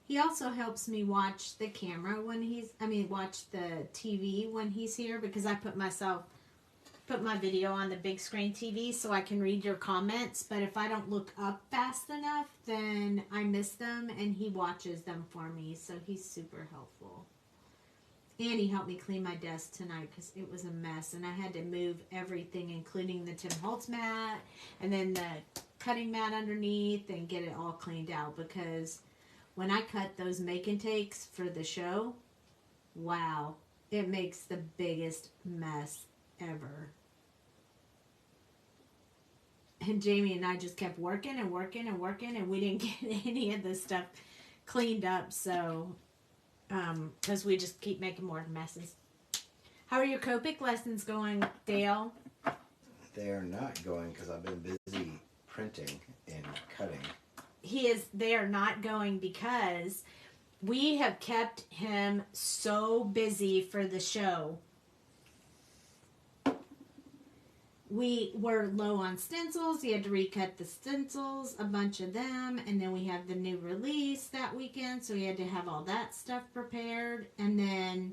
He also helps me watch the camera watch the TV when he's here, because I put my video on the big screen TV so I can read your comments. But if I don't look up fast enough, then I miss them, and he watches them for me. So he's super helpful. And he helped me clean my desk tonight because it was a mess, and I had to move everything, including the Tim Holtz mat and then the cutting mat underneath, and get it all cleaned out, because when I cut those make and takes for the show, wow, it makes the biggest mess ever. And Jamie and I just kept working and working and working, and we didn't get any of this stuff cleaned up. So, because we just keep making more messes. How are your Copic lessons going, Dale? They are not going because I've been busy printing and cutting. They are not going because we have kept him so busy for the show. We were low on stencils. He had to recut the stencils, a bunch of them, and then we have the new release that weekend, so he had to have all that stuff prepared. And then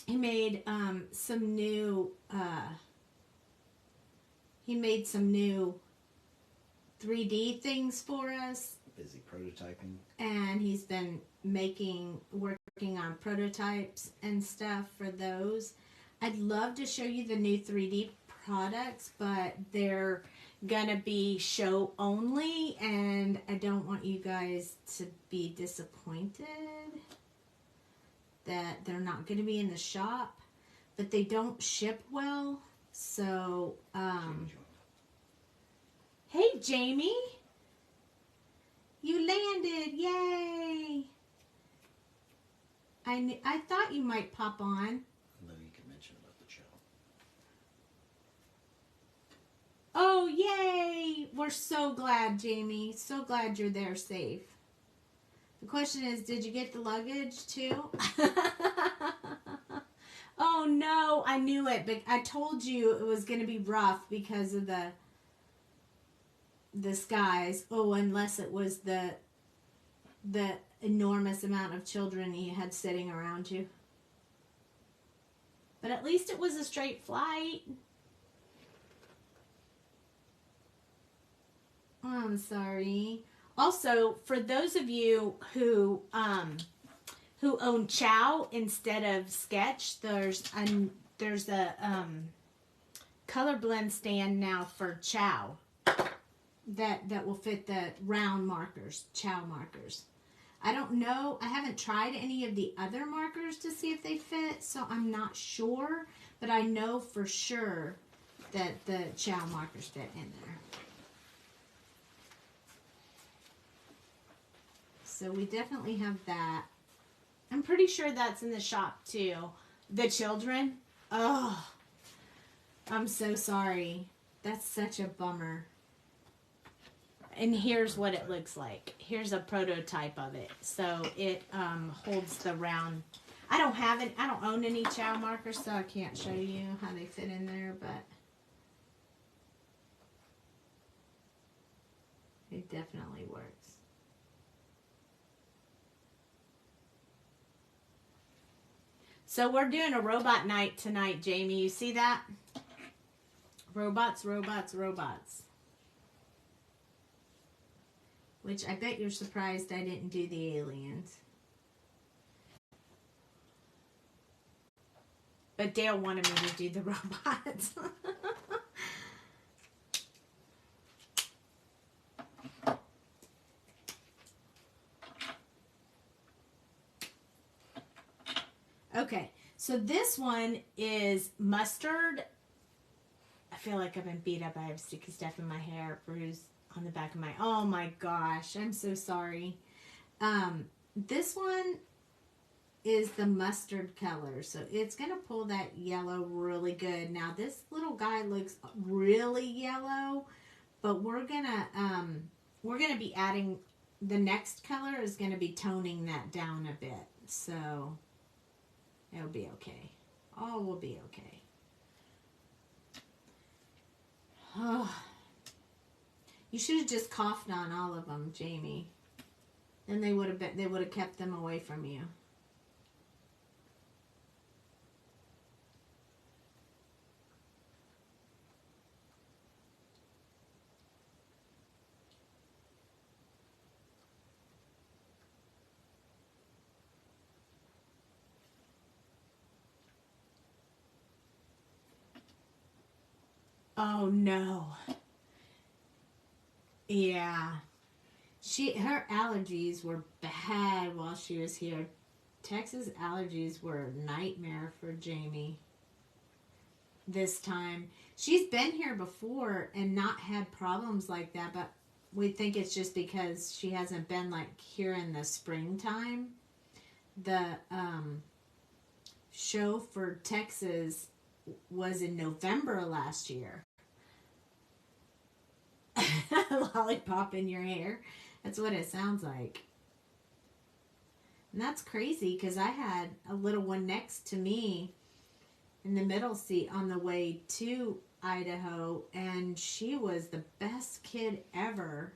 he made some new 3D things for us. Busy prototyping. And he's been working on prototypes and stuff for those. I'd love to show you the new 3D products, but they're gonna be show only, and I don't want you guys to be disappointed that they're not gonna be in the shop, but they don't ship well. So, hey, Jamie. You landed. Yay. I thought you might pop on. No, you can mention about the show. Oh, yay. We're so glad, Jamie. So glad you're there safe. The question is, did you get the luggage too? Oh, no. I knew it, but I told you it was going to be rough because of the skies. Oh, unless it was the enormous amount of children you had sitting around you. But at least it was a straight flight. Oh, I'm sorry. Also, for those of you who own Chow instead of Sketch, there's a color blend stand now for Chow. That will fit the round markers, Chow markers. I don't know. I haven't tried any of the other markers to see if they fit, so I'm not sure. But I know for sure that the Chow markers fit in there. So we definitely have that. I'm pretty sure that's in the shop too. The children. Oh, I'm so sorry. That's such a bummer. And here's what it looks like. Here's a prototype of it. So it holds the round. I don't own any Chow markers, so I can't show you how they fit in there, but it definitely works. So we're doing a robot night tonight, Jamie. You see that? Robots, robots, robots. Which I bet you're surprised I didn't do the aliens. But Dale wanted me to do the robots. Okay, so this one is mustard. I feel like I've been beat up. I have sticky stuff in my hair, bruised on the back of my... Oh my gosh, I'm so sorry. This one is the mustard color, so it's gonna pull that yellow really good. Now this little guy looks really yellow, but we're gonna be adding, the next color is gonna be toning that down a bit, so it'll be okay. All will be okay. Oh, you should have just coughed on all of them, Jamie. Then they would have kept them away from you. Oh no. Yeah. Her allergies were bad while she was here. Texas allergies were a nightmare for Jamie this time. She's been here before and not had problems like that, but we think it's just because she hasn't been like here in the springtime. The show for Texas was in November last year. Lollipop in your hair. That's what it sounds like. And that's crazy because I had a little one next to me in the middle seat on the way to Idaho, and she was the best kid ever.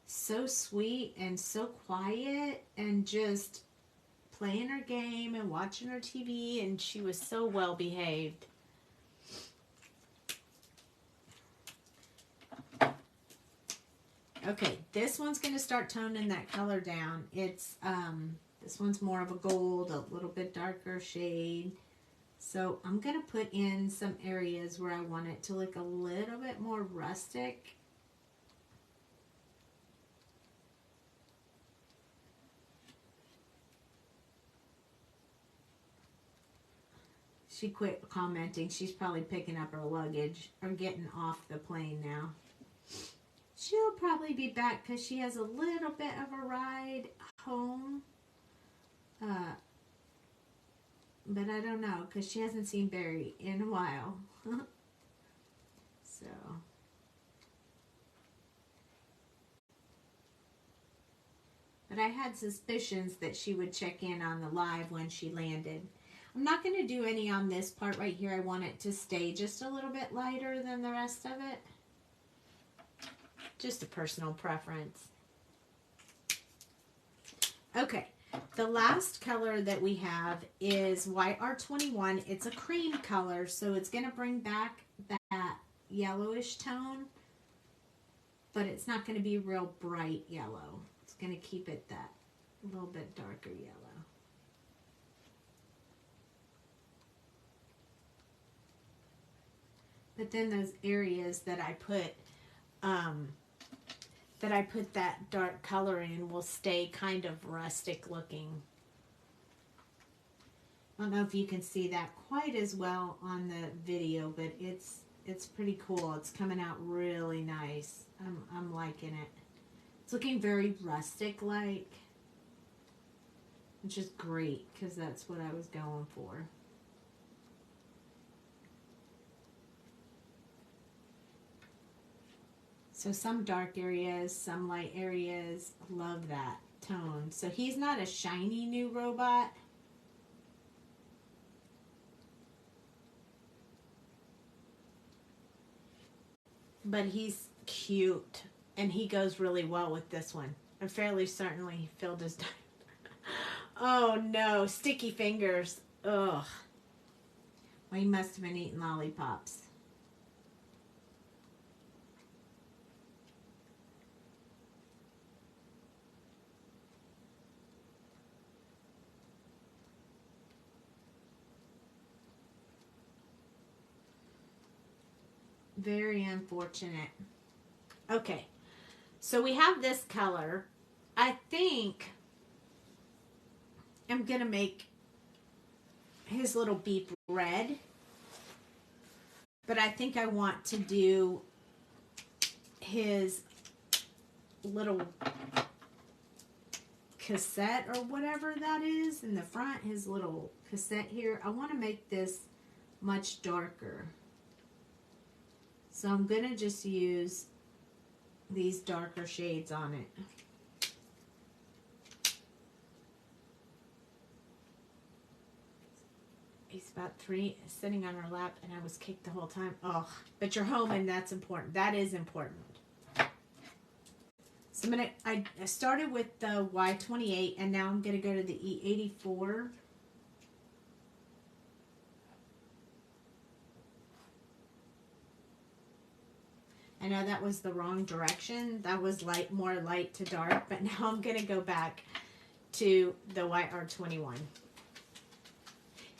So sweet and so quiet and just playing her game and watching her TV, and she was so well behaved. Okay, this one's going to start toning that color down. It's this one's more of a gold, a little bit darker shade. So I'm going to put in some areas where I want it to look a little bit more rustic. She quit commenting. She's probably picking up her luggage or getting off the plane now. She'll probably be back because she has a little bit of a ride home. But I don't know because she hasn't seen Barry in a while. So. But I had suspicions that she would check in on the live when she landed. I'm not going to do any on this part right here. I want it to stay just a little bit lighter than the rest of it. Just a personal preference. Okay, the last color that we have is YR21. It's a cream color, so it's going to bring back that yellowish tone, but it's not going to be real bright yellow. It's going to keep it that little bit darker yellow. But then those areas that I put that dark color in will stay kind of rustic looking. I don't know if you can see that quite as well on the video, but it's pretty cool. It's coming out really nice. I'm liking it. It's looking very rustic like, which is great because that's what I was going for. So some dark areas, some light areas, love that tone. So he's not a shiny new robot. But he's cute and he goes really well with this one. I'm fairly certain he filled his time. Oh no, sticky fingers. Ugh. Well, he must have been eating lollipops. Very unfortunate. Okay, so we have this color. I think I'm going to make his little beep red. But I think I want to do his little cassette or whatever that is in the front, his little cassette here. I want to make this much darker. So I'm going to just use these darker shades on it. He's about 3, sitting on her lap, and I was kicked the whole time. Oh, but you're home, and that's important. That is important. So I started with the Y28, and now I'm going to go to the E84. I know that was the wrong direction. That was more light to dark, but now I'm going to go back to the YR21.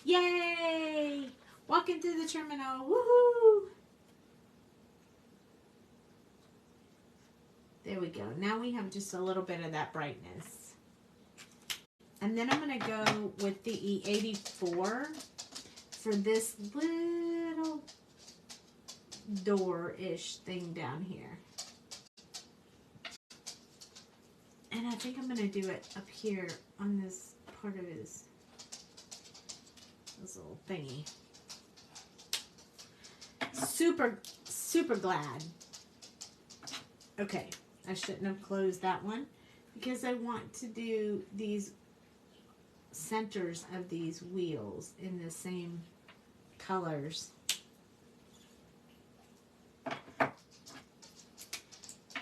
Yay! Walking through the terminal. Woohoo! There we go. Now we have just a little bit of that brightness. And then I'm going to go with the E84 for this little door-ish thing down here. And I think I'm going to do it up here on this part of this little thingy. Super, super glad. Okay, I shouldn't have closed that one because I want to do these centers of these wheels in the same colors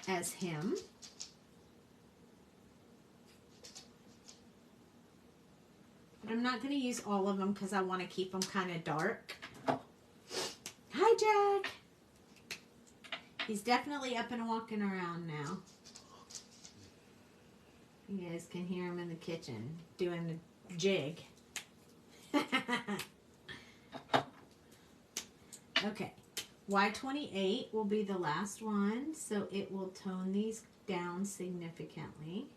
as him. But I'm not going to use all of them because I want to keep them kind of dark. Hi, Jack. He's definitely up and walking around now. You guys can hear him in the kitchen doing the jig. Okay. Y28 will be the last one, so it will tone these down significantly.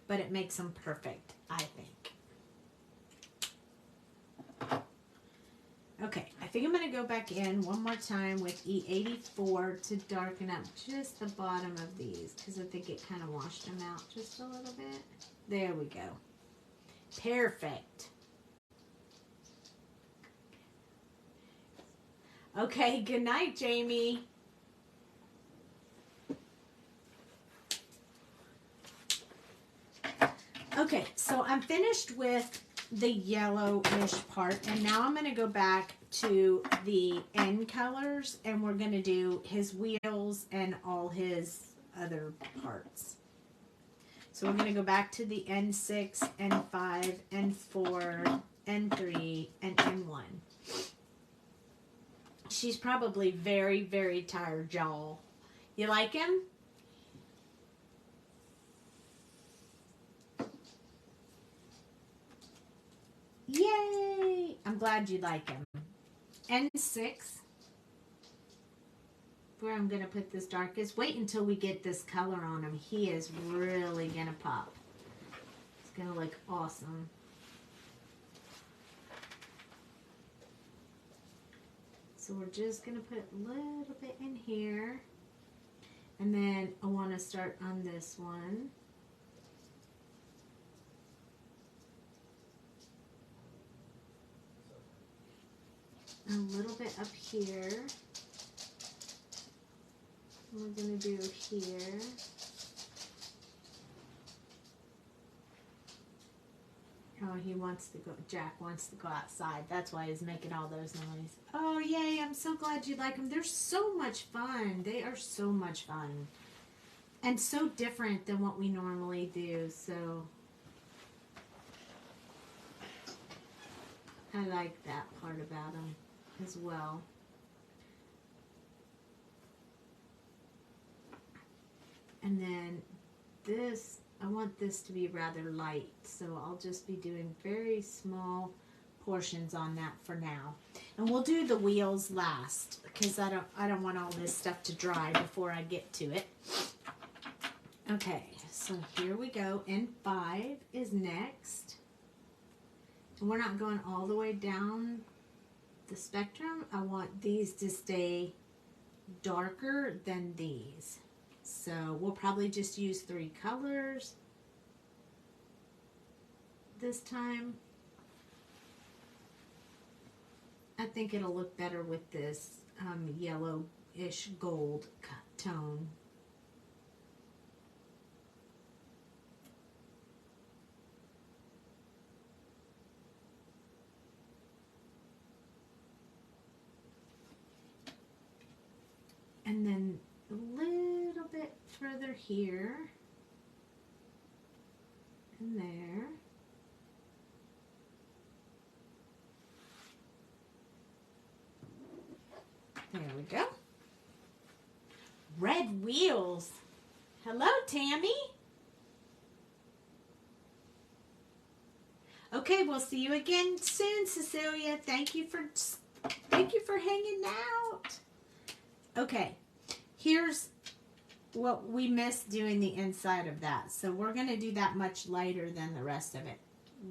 But it makes them perfect, I think. Okay, I think I'm going to go back in one more time with E84 to darken up just the bottom of these because I think it kind of washed them out just a little bit. There we go. Perfect. Okay, good night, Jamie. Okay, so I'm finished with the yellowish part, and now I'm going to go back to the end colors, and we're going to do his wheels and all his other parts. So we're going to go back to the N6, N5, N4, N3, and N1. She's probably very, very tired, y'all. You like him? Yay! I'm glad you like him. N6, where I'm going to put this darkest. Wait until we get this color on him. He is really going to pop. It's going to look awesome. So we're just going to put a little bit in here. And then I want to start on this one. A little bit up here. We're going to do here. Oh, he wants to go, Jack wants to go outside. That's why he's making all those noises. Oh, yay, I'm so glad you like them. They're so much fun. They are so much fun. And so different than what we normally do, so I like that part about them as well. And then this, I want this to be rather light, so I'll just be doing very small portions on that for now. And we'll do the wheels last because I don't want all this stuff to dry before I get to it. Okay, so here we go. N5 is next. And we're not going all the way down the spectrum. I want these to stay darker than these. So we'll probably just use 3 colors. this time. I think it'll look better with this yellowish gold tone. And then a little bit further here and there. There we go. Red wheels. Hello, Tammy. Okay, we'll see you again soon, Cecilia. Thank you for hanging out. Okay, here's what we missed doing the inside of that. So we're going to do that much lighter than the rest of it.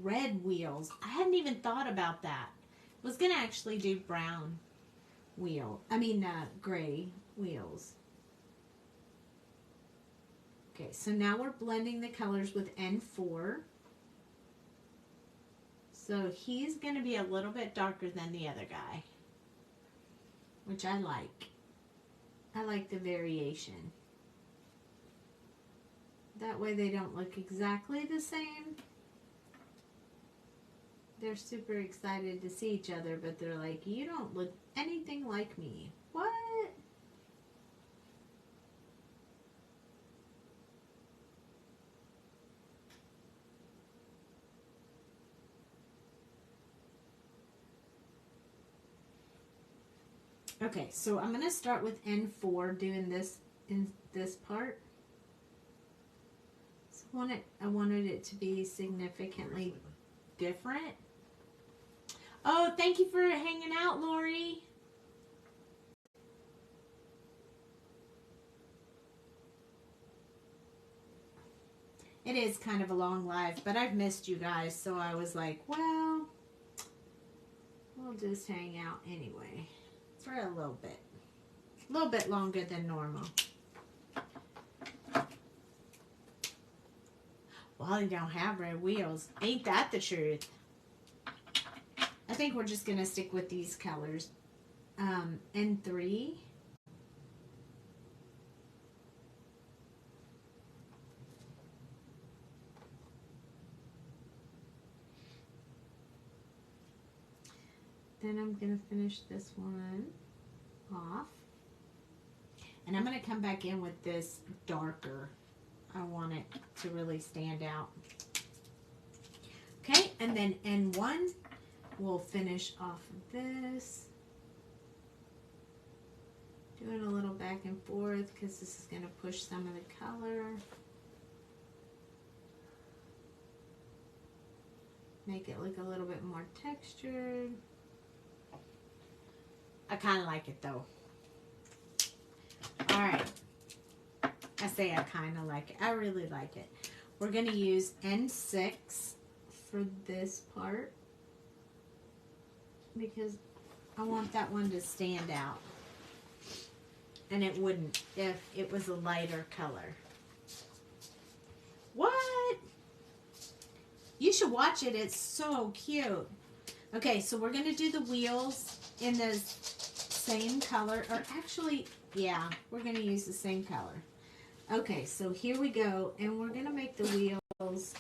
Red wheels. I hadn't even thought about that. I was going to actually do brown gray wheels. Okay, so now we're blending the colors with N4. So he's going to be a little bit darker than the other guy, which I like. I like the variation. That way they don't look exactly the same. They're super excited to see each other, but they're like, you don't look anything like me. What? Okay, so I'm going to start with N4 doing this in this part. So I wanted it to be significantly different. Oh, thank you for hanging out, Lori. It is kind of a long live, but I've missed you guys, so I was like, well, we'll just hang out anyway for a little bit longer than normal. Well, you don't have red wheels. Ain't that the truth? I think we're just going to stick with these colors. N3. Then I'm going to finish this one off. And I'm going to come back in with this darker. I want it to really stand out. Okay, and then N1. We'll finish off this. Doing a little back and forth because this is going to push some of the color. Make it look a little bit more textured. I kind of like it though. Alright. I say I kind of like it. I really like it. We're going to use N6 for this part, because I want that one to stand out. And it wouldn't if it was a lighter color. What? You should watch it. It's so cute. Okay, so we're going to do the wheels in the same color. Or actually, yeah, we're going to use the same color. Okay, so here we go. And we're going to make the wheels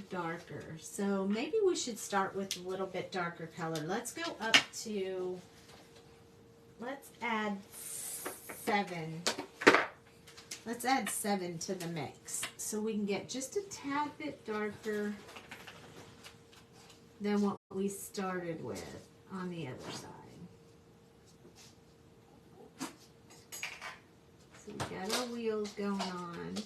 darker. So maybe we should start with a little bit darker color. Let's go up to, let's add 7. Let's add 7 to the mix so we can get just a tad bit darker than what we started with on the other side. So we got our wheels going on.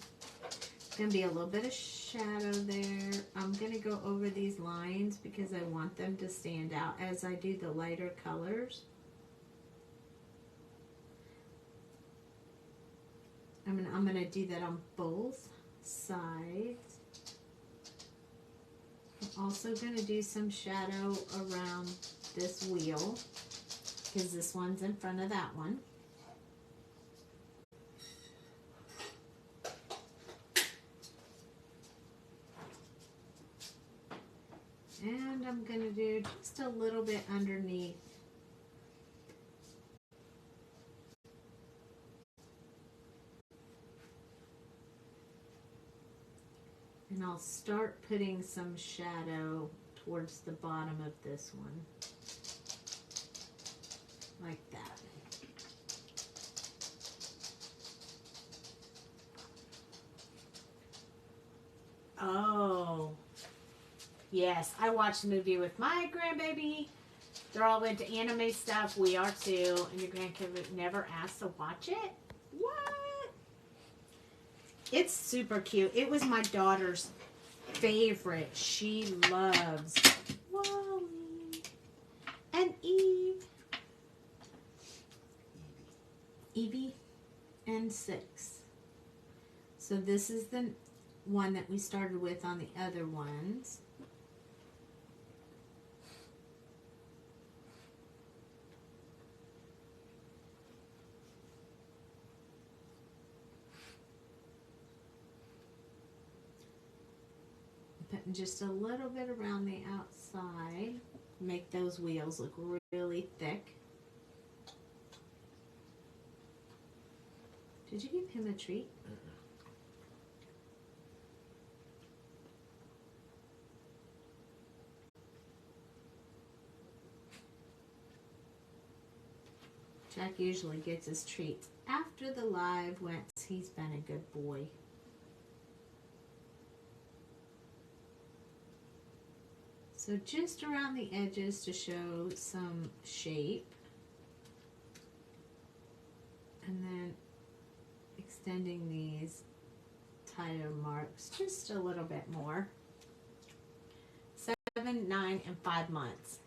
Going to be a little bit of shadow there. I'm going to go over these lines because I want them to stand out as I do the lighter colors. I'm going to do that on both sides. I'm also going to do some shadow around this wheel because this one's in front of that one. just a little bit underneath. And I'll start putting some shadow towards the bottom of this one. Like that. Oh. Yes, I watched the movie with my grandbaby. They're all into anime stuff. We are too. And your grandkid never asked to watch it? What? It's super cute. It was my daughter's favorite. She loves Wally and Eve. Evie and 6. So this is the one that we started with on the other ones. Putting just a little bit around the outside. Make those wheels look really thick. Did you give him a treat? Jack usually gets his treats after the live once he's been a good boy. So just around the edges to show some shape. And then extending these tire marks just a little bit more. 7, 9, and 5 months.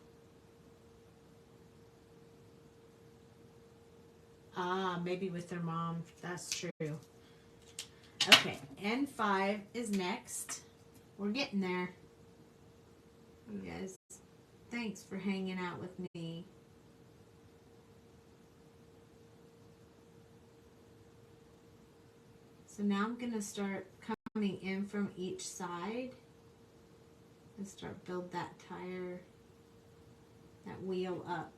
Ah, maybe with their mom. That's true. Okay, N5 is next. We're getting there. You guys, thanks for hanging out with me. So now I'm going to start coming in from each side and start build that tire, that wheel up.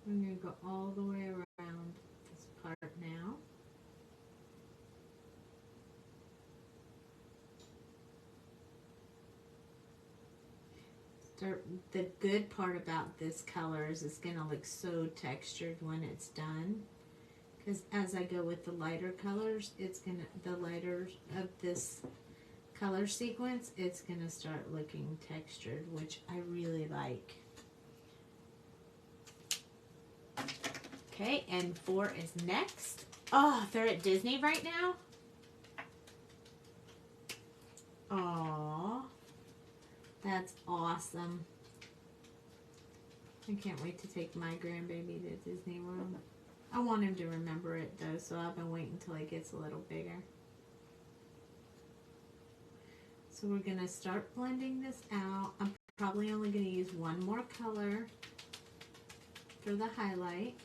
I'm going to go all the way around this part now. The good part about this color is it's going to look so textured when it's done. Because as I go with the lighter colors, it's going to, the lighter of this color sequence, it's going to start looking textured, which I really like. Okay, and 4 is next. Oh, they're at Disney right now? Aww. That's awesome. I can't wait to take my grandbaby to Disney World. I want him to remember it though, so I've been waiting until he gets a little bigger. So we're going to start blending this out. I'm probably only going to use one more color for the highlight.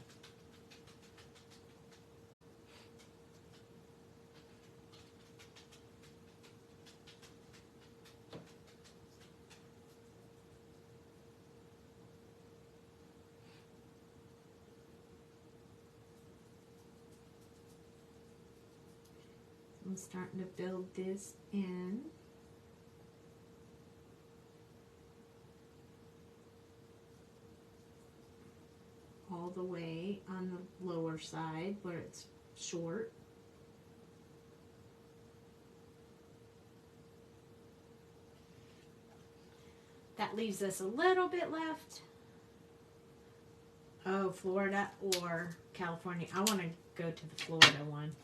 I'm starting to build this in. All the way on the lower side where it's short. That leaves us a little bit left. Oh, Florida or California. I want to go to the Florida one.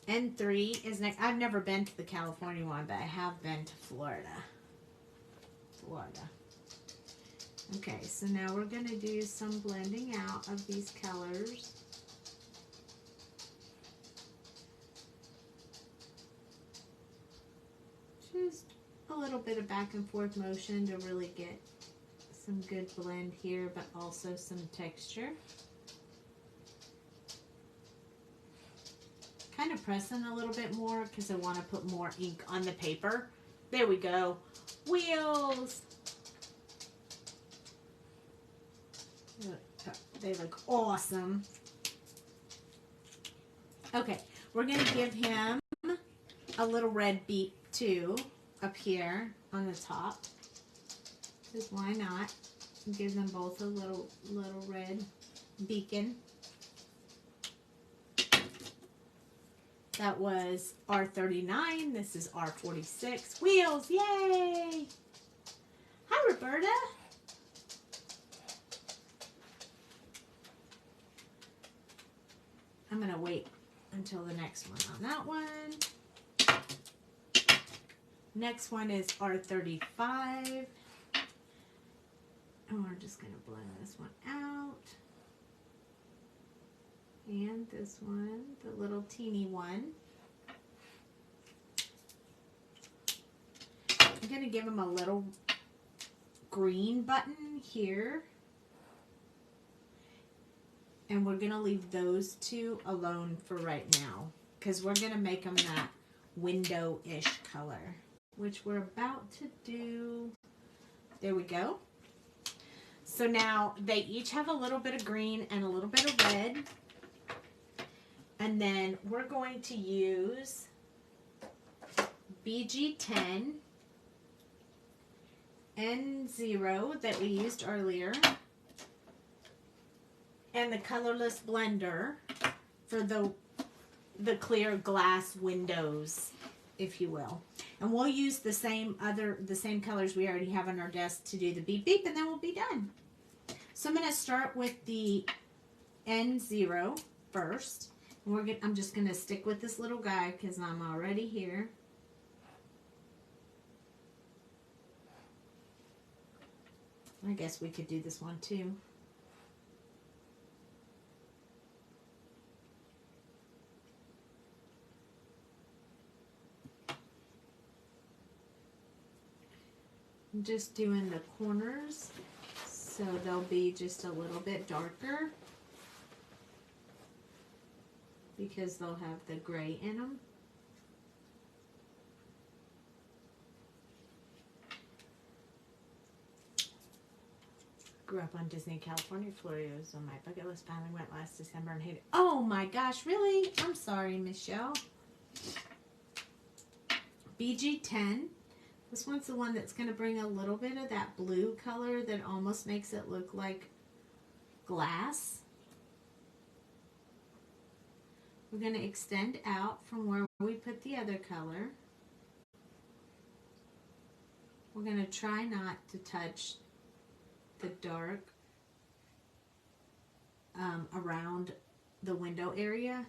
N3 is next. I've never been to the California one, but I have been to Florida. Okay, so now we're going to do some blending out of these colors. Just a little bit of back and forth motion to really get Some good blend here, but also some texture. Kind of pressing a little bit more because I want to put more ink on the paper. There we go. Wheels. They look awesome. Okay, we're going to give him a little red beak too up here on the top. Because why not? Give them both a little red beacon. That was R39. This is R46. Wheels, yay! Hi, Roberta. I'm going to wait until the next one on that one. Next one is R35. And we're just going to blend this one out. And this one, the little teeny one. I'm going to give him a little green button here. And we're going to leave those two alone for right now. Because we're going to make them that window-ish color. Which we're about to do. There we go. So now they each have a little bit of green and a little bit of red. And then we're going to use BG10 N0 that we used earlier. And the Colorless blender for the clear glass windows, if you will. And we'll use the same colors we already have on our desk to do the beep beep, and then we'll be done. So I'm going to start with the N0 first. And I'm just going to stick with this little guy because I'm already here. I guess we could do this one too. I'm just doing the corners so they'll be just a little bit darker because they'll have the gray in them. Grew up on Disney, California. Florida was on my bucket list. Finally went last December and hated it. Oh my gosh, really? I'm sorry, Michelle. BG10. This one's the one that's going to bring a little bit of that blue color that almost makes it look like glass. We're going to extend out from where we put the other color. We're going to try not to touch the dark around the window area.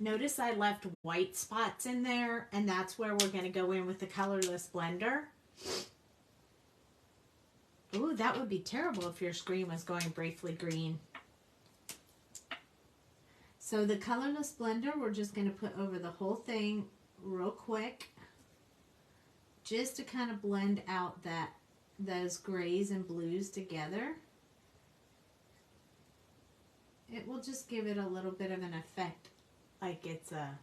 Notice I left white spots in there, and that's where we're going to go in with the Colorless blender. Ooh, that would be terrible if your screen was going briefly green. So the Colorless blender, we're just going to put over the whole thing real quick, just to kind of blend out those grays and blues together. It will just give it a little bit of an effect, like it's a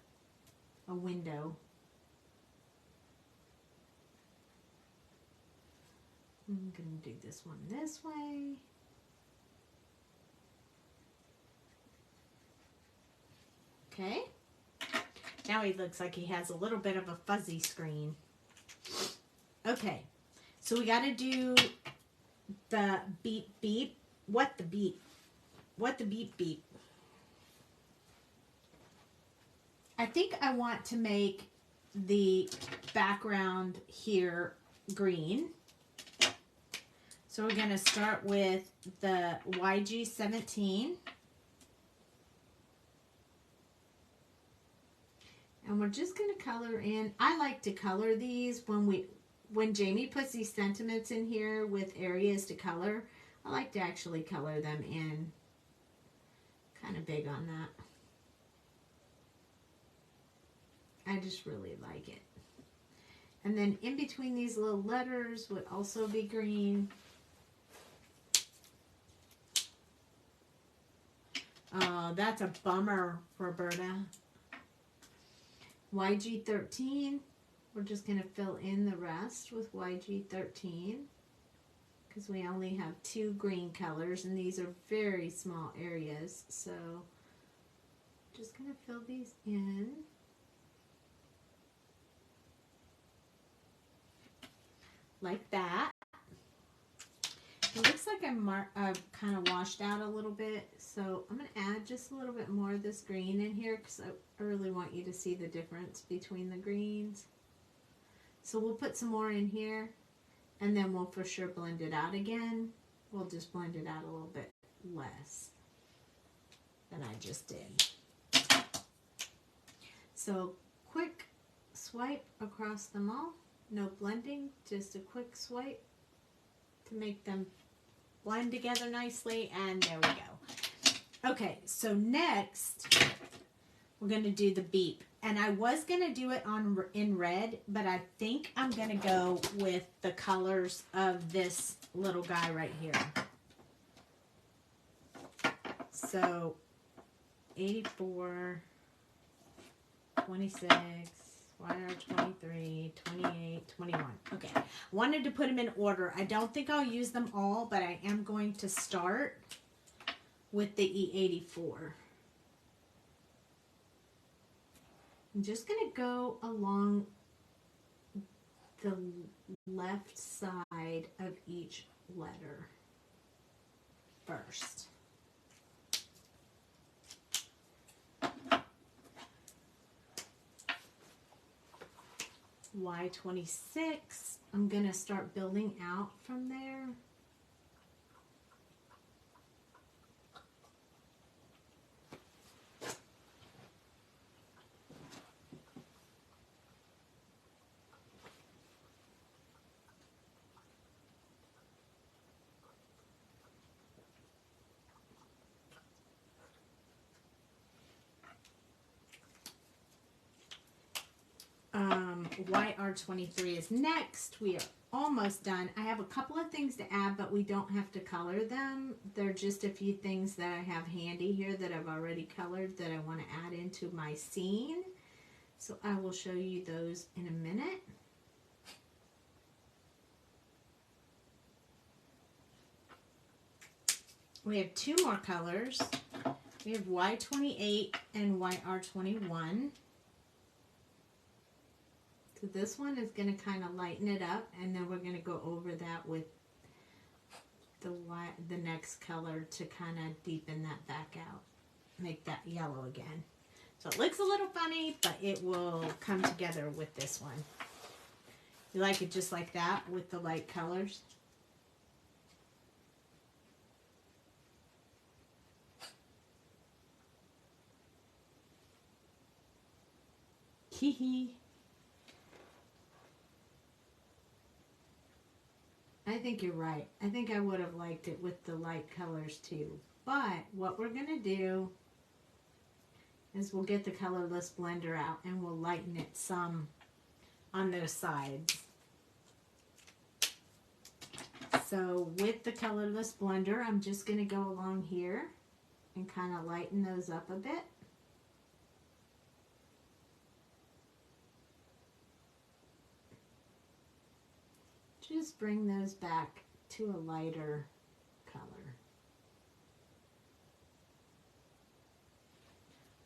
window. I'm going to do this one this way. Okay. Now he looks like he has a little bit of a fuzzy screen. Okay. So we got to do the beep beep. What the beep? What the beep beep? I think I want to make the background here green. So we're going to start with the YG17. And we're just going to color in. I like to color these when Jamie puts these sentiments in here with areas to color. I like to actually color them in kind of big on that. I just really like it. And then in between these little letters would also be green. Oh, that's a bummer, Roberta. YG13. We're just going to fill in the rest with YG13 because we only have 2 green colors and these are very small areas. So just going to fill these in. Like that. It looks like I've kind of washed out a little bit, so I'm going to add just a little bit more of this green in here because I really want you to see the difference between the greens. So we'll put some more in here, and then we'll for sure blend it out again. We'll just blend it out a little bit less than I just did. So quick swipe across them all. No blending, just a quick swipe to make them blend together nicely, and there we go. Okay, so next we're going to do the beep, and I was going to do it in red, but I think I'm going to go with the colors of this little guy right here. So 84, 26, YR23, 28, 21. Okay, wanted to put them in order. I don't think I'll use them all, but I am going to start with the E84. I'm just going to go along the left side of each letter first. Y26, I'm going to start building out from there. YR23 is next. We are almost done. I have a couple of things to add, but we don't have to color them. They're just a few things that I have handy here that I've already colored that I want to add into my scene. So I will show you those in a minute. We have 2 more colors. We have Y28 and YR21. So this one is going to kind of lighten it up, and then we're going to go over that with the next color to kind of deepen that back out, make that yellow again. So it looks a little funny, but it will come together with this one. You like it just like that with the light colors? Hee hee. I think you're right. I think I would have liked it with the light colors too. But what we're going to do is we'll get the colorless blender out and we'll lighten it some on those sides. So with the colorless blender, I'm just going to go along here and kind of lighten those up a bit. Just bring those back to a lighter color.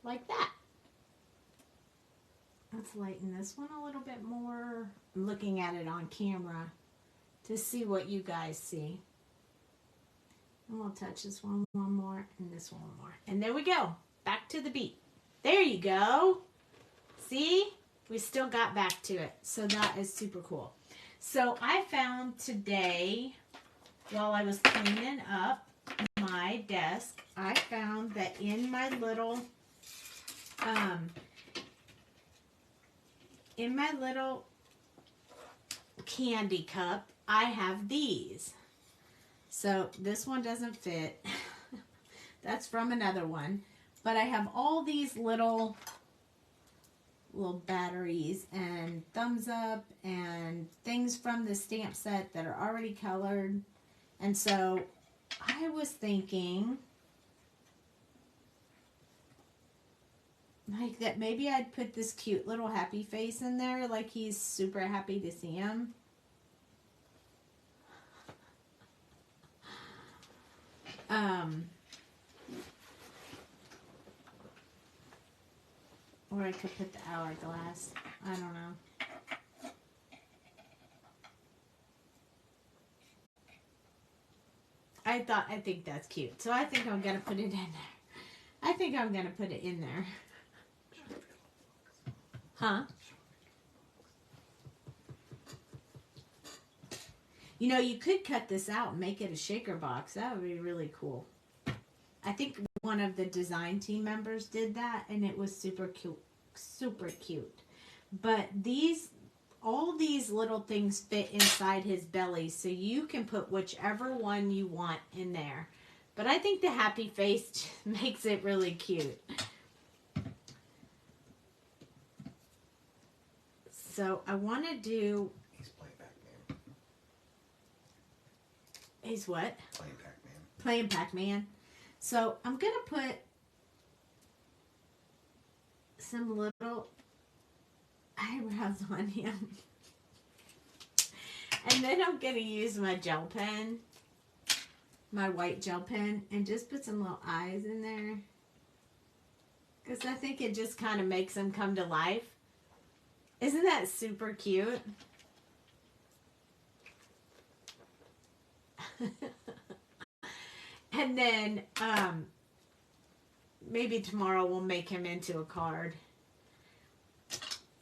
Like that. Let's lighten this one a little bit more. I'm looking at it on camera to see what you guys see. And we'll touch this one more and this one more. And there we go. Back to the beat. There you go. See? We still got back to it. So that is super cool. So I found today, while I was cleaning up my desk, I found that in my little candy cup, I have these. So this one doesn't fit, That's from another one. But I have all these little batteries and thumbs up and things from the stamp set that are already colored. And so I was thinking like that maybe I'd put this cute little happy face in there, like he's super happy to see him. Or I could put the hourglass. I don't know. I think that's cute. So I think I'm going to put it in there. I think I'm going to put it in there. Huh? You know, you could cut this out and make it a shaker box. That would be really cool. I think one of the design team members did that, and it was super cute. Super cute. But all these little things fit inside his belly, so you can put whichever one you want in there. But I think the happy face makes it really cute. So I want to do... He's playing Pac-Man. He's what? Playing Pac-Man. Playing Pac-Man. So I'm going to put some little eyebrows on him. And then I'm going to use my gel pen, my white gel pen, and just put some little eyes in there. Because I think it just kind of makes him come to life. Isn't that super cute? And then maybe tomorrow we'll make him into a card.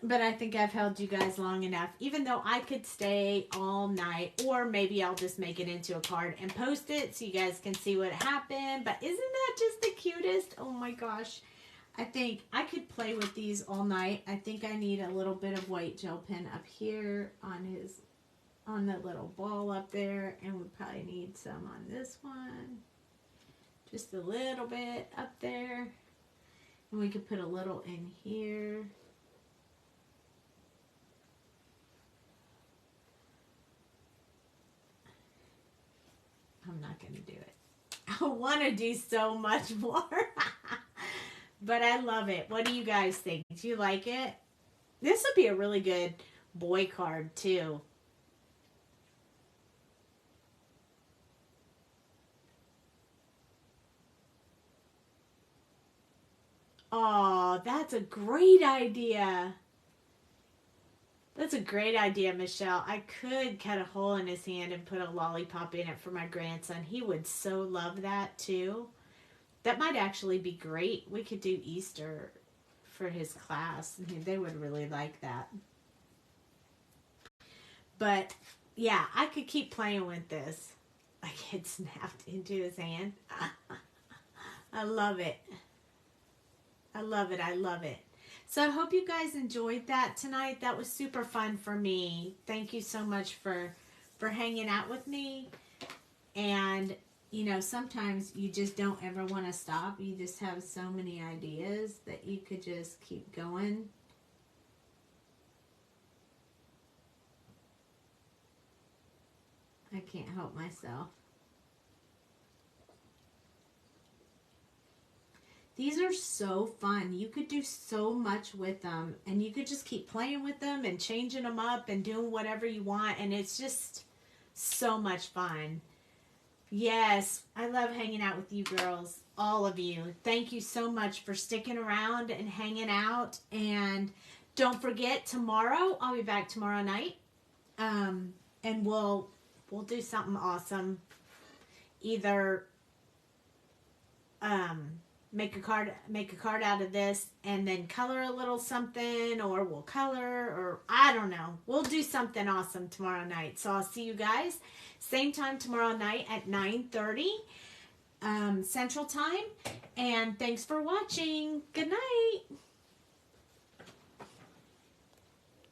But I think I've held you guys long enough. Even though I could stay all night. Or maybe I'll just make it into a card and post it so you guys can see what happened. But isn't that just the cutest? Oh my gosh. I think I could play with these all night. I think I need a little bit of white gel pen up here on the little ball up there. And we probably need some on this one. Just a little bit up there. And we could put a little in here. I'm not going to do it. I want to do so much more. But I love it. What do you guys think? Do you like it? This would be a really good boy card too. Oh, that's a great idea. That's a great idea, Michelle. I could cut a hole in his hand and put a lollipop in it for my grandson. He would so love that too. That might actually be great. We could do Easter for his class. They would really like that. But yeah, I could keep playing with this. Like it snapped into his hand. I love it. I love it. I love it. So I hope you guys enjoyed that tonight. That was super fun for me. Thank you so much for hanging out with me. And, you know, sometimes you just don't ever want to stop. You just have so many ideas that you could just keep going. I can't help myself. These are so fun. You could do so much with them. And you could just keep playing with them and changing them up and doing whatever you want. And it's just so much fun. Yes, I love hanging out with you girls. All of you. Thank you so much for sticking around and hanging out. And don't forget, tomorrow, I'll be back tomorrow night. And we'll do something awesome. Either... make a card out of this and then color a little something, or we'll color, or I don't know. We'll do something awesome tomorrow night. So I'll see you guys same time tomorrow night at 9:30 Central Time. And thanks for watching. Good night.